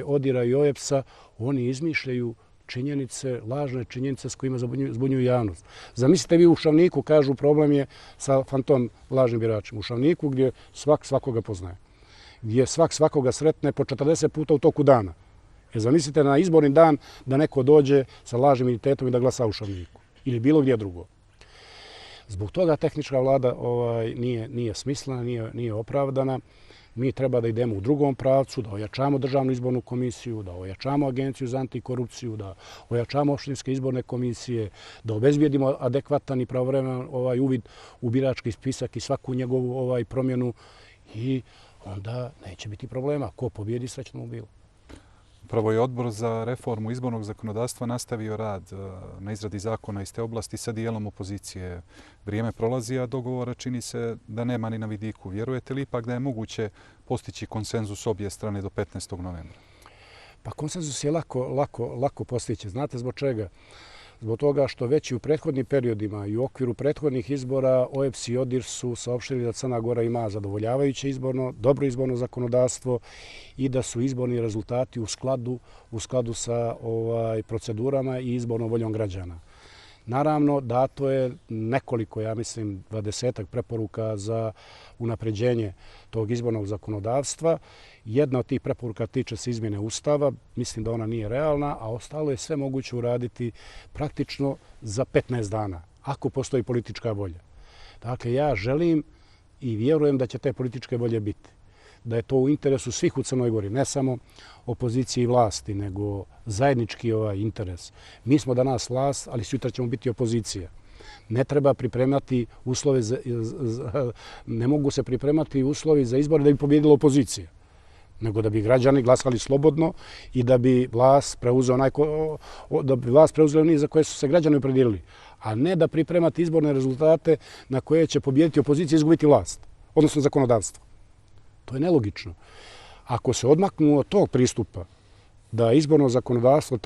ODIR-a i OEBS-a, oni izmišljaju činjenice, lažne činjenice s kojima zbunjuju javnost. Zamislite vi u Šavniku, kažu, problem je sa fantom lažnim biračima. U Šavniku gdje svak svakoga poznaje. Gdje svak svakoga sretne po 40 puta u toku dana. Zamislite na izborni dan da neko dođe sa lažnim identitetom i da glasa u Šavniku. Ili bilo gdje drugo. Zbog toga tehnička vlada nije smislena, nije opravdana. Mi treba da idemo u drugom pravcu, da ojačamo Državnu izbornu komisiju, da ojačamo Agenciju za antikorupciju, da ojačamo opštinske izborne komisije, da obezbijedimo adekvatan i pravovremen uvid u birački spisak i svaku njegovu promjenu i onda neće biti problema. Ko pobjedi, srećno mu bilo. Upravo je Odbor za reformu izbornog zakonodavstva nastavio rad na izradi zakona iz te oblasti sa dijelom opozicije. Vrijeme prolazi, a dogovora čini se da nema ni na vidiku. Vjerujete li ipak da je moguće postići konsenzus obje strane do 15. novembra? Pa konsenzus je lako postići. Znate zbog čega? Zbog toga što već i u prethodnim periodima i u okviru prethodnih izbora OEBS i ODIR su saopštili da Crna Gora ima zadovoljavajuće dobro izborno zakonodavstvo i da su izborni rezultati u skladu sa procedurama i izbornom voljom građana. Naravno, dato je nekoliko, ja mislim, 20 preporuka za unapređenje tog izbornog zakonodavstva. Jedna od tih preporuka tiče se izmjene Ustava. Mislim da ona nije realna, a ostalo je sve moguće uraditi praktično za 15 dana, ako postoji politička volja. Dakle, ja želim i vjerujem da će te političke volje biti. Da je to u interesu svih u Crnoj Gori, ne samo opozicije i vlasti, nego zajednički interes. Mi smo danas vlast, ali sutra ćemo biti opozicija. Ne treba pripremati uslove, ne mogu se pripremati uslovi za izbore da bi pobjedila opozicija, nego da bi građani glasali slobodno i da bi vlast preuzela oni za koje su se građani opredijelili, a ne da pripremati izborne rezultate na koje će pobjediti opozicija i izgubiti vlast, odnosno zakonodavstvo. To je nelogično. Ako se odmaknu od tog pristupa da izborno zakonodavstvo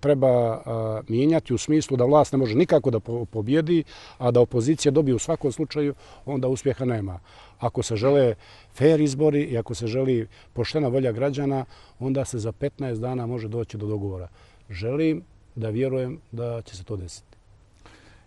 treba mijenjati u smislu da vlast ne može nikako da pobjedi, a da opozicija dobije u svakom slučaju, onda uspjeha nema. Ako se žele fair izbori i ako se želi poštena volja građana, onda se za 15 dana može doći do dogovora. Želim da vjerujem da će se to desiti.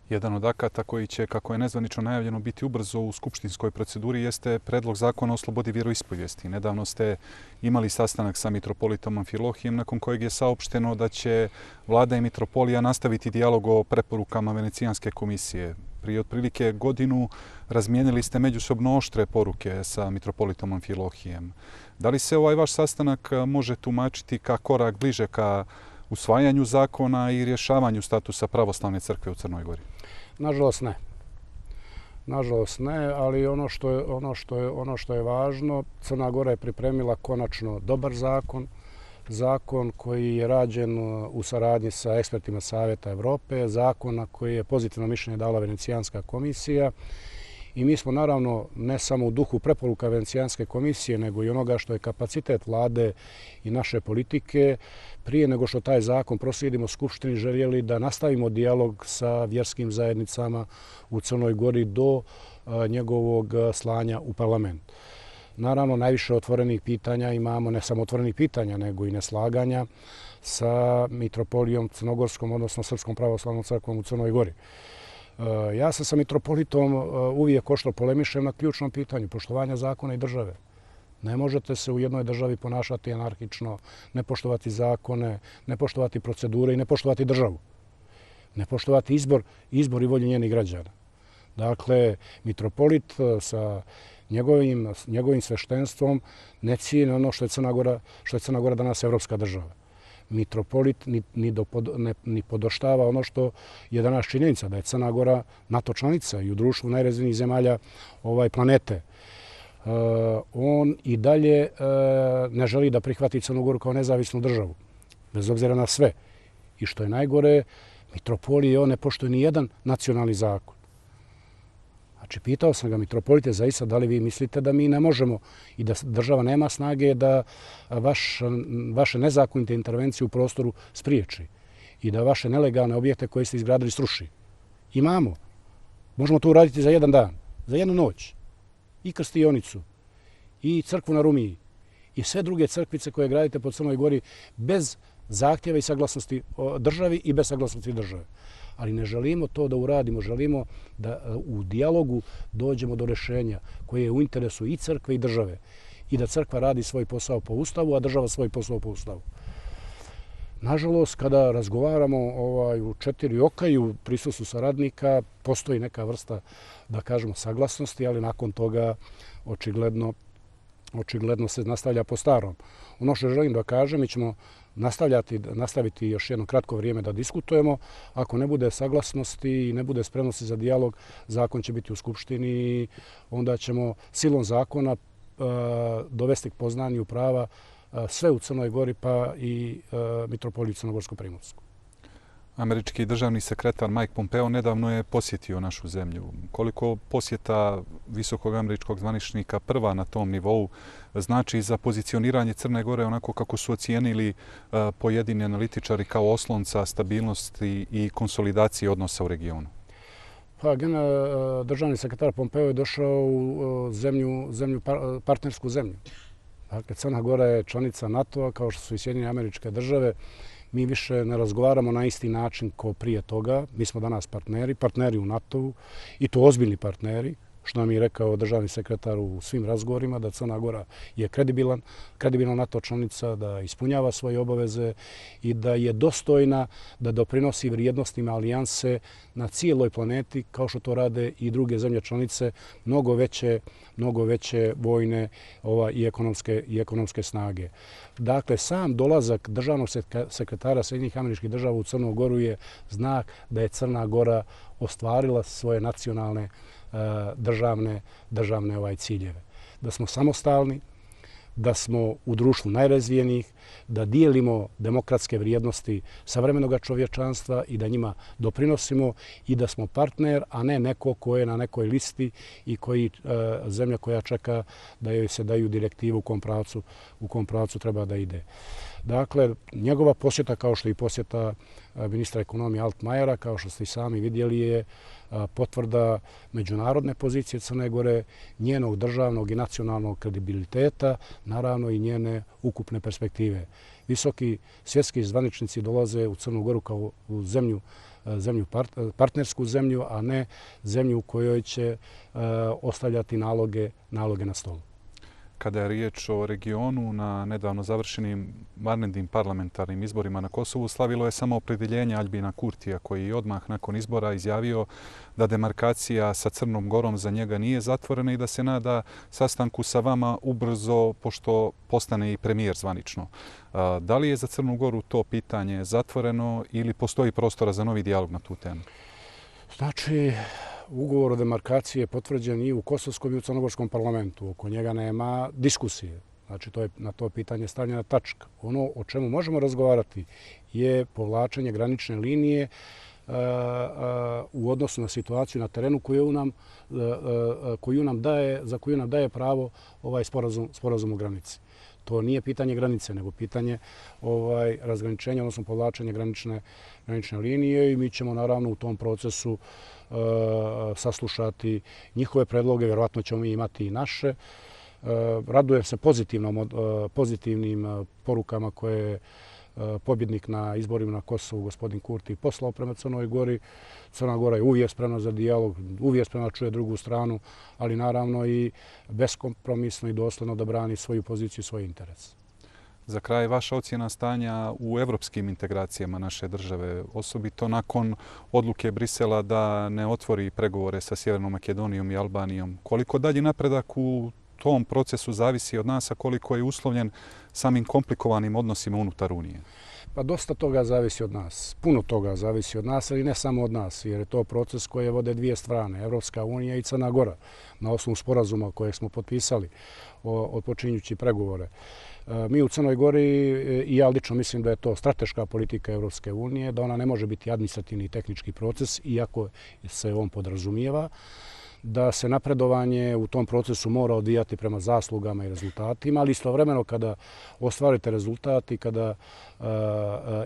Jedan od akata koji će, kako je nezvanično najavljeno, biti ubrzo u skupštinskoj proceduri jeste predlog zakona o slobodi vjeroispovijesti. Nedavno ste imali sastanak sa mitropolitom Amfilohijem, nakon kojeg je saopšteno da će vlada i mitropolija nastaviti dijalog o preporukama Venecijanske komisije. Prije otprilike godinu razmijenili ste međusobno oštre poruke sa mitropolitom Amfilohijem. Da li se ovaj vaš sastanak može tumačiti kao korak bliže ka usvajanju zakona i rješavanju statusa pravoslavne crkve u Crnoj Gori? Nažalost ne. Nažalost ne, ali ono što je važno, Crna Gora je pripremila konačno dobar zakon koji je rađen u saradnji sa ekspertima Savjeta Evrope, zakon na koji je pozitivno mišljenje dala Venecijanska komisija I mi smo naravno ne samo u duhu preporuka Venecijanske komisije, nego i onoga što je kapacitet vlade i naše politike, prije nego što taj zakon proslijedimo Skupštini, željeli da nastavimo dijalog sa vjerskim zajednicama u Crnoj Gori do njegovog slanja u parlament. Naravno, najviše otvorenih pitanja imamo, ne samo otvorenih pitanja, nego i neslaganja sa mitropolijom crnogorskom, odnosno Srpskom pravoslavnom crkvom u Crnoj Gori. Ja sam sa mitropolitom uvijek oštro polemišem na ključnom pitanju poštovanja zakona i države. Ne možete se u jednoj državi ponašati anarhično, ne poštovati zakone, ne poštovati procedure i ne poštovati državu. Ne poštovati izbor i volju njenih građana. Dakle, mitropolit sa njegovim sveštenstvom ne cijeni ono što je Crna Gora danas evropska država. Mitropolit ni podoštava ono što je danas činjenica, da je Crna Gora NATO članica i u društvu najrazvijenijih zemalja planete. On i dalje ne želi da prihvati Crnu Goru kao nezavisnu državu, bez obzira na sve. I što je najgore, mitropolije on ne poštuje ni jedan nacionalni zakon. Znači, pitao sam ga, mitropolite, zaista, da li vi mislite da mi ne možemo i da država nema snage da vaše nezakonite intervencije u prostoru spriječi i da vaše nelegalne objekte koje ste izgradili sruši? Imamo. Možemo to uraditi za jedan dan, za jednu noć. I krstionicu, i crkvu na Rumiji, i sve druge crkvice koje gradite po Crnoj Gori bez zahtjeva i saglasnosti državi i bez saglasnosti države. Ali ne želimo to da uradimo, želimo da u dijalogu dođemo do rješenja koje je u interesu i crkve i države i da crkva radi svoj posao po Ustavu, a država svoj posao po Ustavu. Nažalost, kada razgovaramo u četiri oka i u prisustvu saradnika, postoji neka vrsta, da kažemo, saglasnosti, ali nakon toga očigledno se nastavlja po starom. Ono što želim da kažem, mi ćemo nastaviti još jedno kratko vrijeme da diskutujemo. Ako ne bude saglasnosti i ne bude spremnosti za dijalog, zakon će biti u Skupštini i onda ćemo silom zakona dovesti k poznanju prava sve u Crnoj Gori, pa i mitropoliju Crnogorsko-Primorsku. Američki državni sekretar Mike Pompeo nedavno je posjetio našu zemlju. Koliko posjeta visokog američkog zvaničnika prva na tom nivou znači za pozicioniranje Crne Gore onako kako su ocijenili pojedini analitičari kao oslonca stabilnosti i konsolidacije odnosa u regionu? Pa, državni sekretar Pompeo je došao u partnersku zemlju. Dakle, Crna Gora je članica NATO-a, kao što su i Sjedinjene Američke Države. Mi više ne razgovaramo na isti način kao prije toga. Mi smo danas partneri u NATO-u i to ozbiljni partneri, što nam je rekao državni sekretar u svim razgovorima, da Crna Gora je kredibilna NATO članica, da ispunjava svoje obaveze i da je dostojna da doprinosi vrijednostima alijanse na cijeloj planeti, kao što to rade i druge zemlje članice, mnogo veće vojne i ekonomske snage. Dakle, sam dolazak državnog sekretara Sjedinjenih Američkih Država u Crnu Goru je znak da je Crna Gora ostvarila svoje nacionalne državne ciljeve. Da smo samostalni, da smo u društvu najrazvijenijih, da dijelimo demokratske vrijednosti savremenog čovječanstva i da njima doprinosimo i da smo partner, a ne neko ko je na nekoj listi i zemlja koja čeka da joj se daju direktive u kom pravcu treba da ide. Dakle, njegova posjeta, kao što i posjeta ministra ekonomije Altmajera, kao što ste i sami vidjeli, je potvrda međunarodne pozicije Crne Gore, njenog državnog i nacionalnog kredibiliteta, naravno i njene ukupne perspektive. Visoki svjetski zvaničnici dolaze u Crnu Goru kao u partnersku zemlju, a ne zemlju u kojoj će ostavljati naloge na stolu. Kada je riječ o regionu, na nedavno završenim vanrednim parlamentarnim izborima na Kosovu slavilo je samo opredjeljenje Aljbina Kurtija, koji je odmah nakon izbora izjavio da demarkacija sa Crnom Gorom za njega nije zatvorena i da se nada sastanku sa vama ubrzo, pošto postane i premijer zvanično. Da li je za Crnu Goru to pitanje zatvoreno ili postoji prostora za novi dijalog na tu temu? Znači, ugovor o demarkaciji je potvrđen i u Kosovskom i u Crnogorskom parlamentu. Oko njega nema diskusije. Znači, na to pitanje stavljena tačka. Ono o čemu možemo razgovarati je povlačenje granične linije u odnosu na situaciju na terenu za koju nam daje pravo ovaj sporazum o granici. To nije pitanje granice, nego pitanje razgraničenja, odnosno povlačenja granične linije i mi ćemo naravno u tom procesu saslušati njihove predloge, vjerovatno ćemo mi imati i naše. Radujem se pozitivnim porukama koje je pobjednik na izborima na Kosovu, gospodin Kurti, poslao prema Crnoj Gori. Crna Gora je uvijek spremna za dijalog, uvijek spremna da čuje drugu stranu, ali naravno i beskompromisno i dosledno da brani svoju poziciju i svoj interes. Za kraj, vaša ocjena stanja u evropskim integracijama naše države, osobito nakon odluke Brisela da ne otvori pregovore sa Sjevernom Makedonijom i Albanijom. Koliko dalji napredak u tom procesu zavisi od nas, a koliko je uslovljen samim komplikovanim odnosima unutar Unije? Pa dosta toga zavisi od nas. Puno toga zavisi od nas, ali ne samo od nas, jer je to proces koje vode dvije strane, Evropska unija i Crna Gora, na osnovu sporazuma koje smo potpisali odpočinjući pregovore. Mi u Crnoj Gori i ja lično mislim da je to strateška politika Evropske unije, da ona ne može biti administrativni i tehnički proces, iako se on podrazumijeva, da se napredovanje u tom procesu mora odvijati prema zaslugama i rezultatima, ali istovremeno kada ostvarite rezultat i kada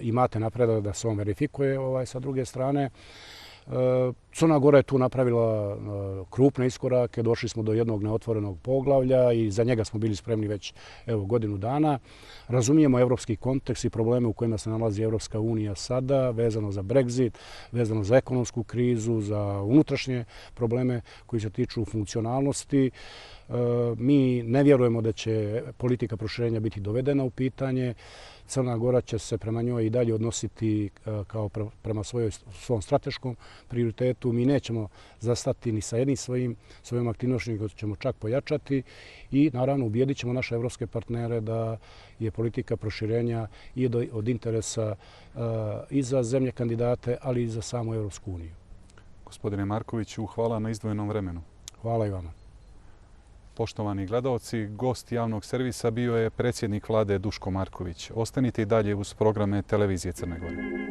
imate napredak da se on verifikuje sa druge strane. Crna Gora je tu napravila krupne iskorake, došli smo do jednog neotvorenog poglavlja i za njega smo bili spremni već godinu dana. Razumijemo evropski kontekst i probleme u kojima se nalazi Evropska unija sada, vezano za Brexit, vezano za ekonomsku krizu, za unutrašnje probleme koji se tiču funkcionalnosti. Mi ne vjerujemo da će politika proširenja biti dovedena u pitanje. Crna Gora će se prema njoj i dalje odnositi kao prema svom strateškom prioritetu. Mi nećemo zastati ni sa jednim svojom aktivnošću, nego ćemo čak pojačati i naravno ubijedit ćemo naše evropske partnere da je politika proširenja i od interesa i za zemlje kandidate, ali i za samu Evropsku uniju. Gospodine Markoviću, hvala na izdvojenom vremenu. Hvala i vama. Poštovani gledalci, gost javnog servisa bio je predsjednik vlade Duško Marković. Ostanite i dalje uz programe Televizije Crne Gore.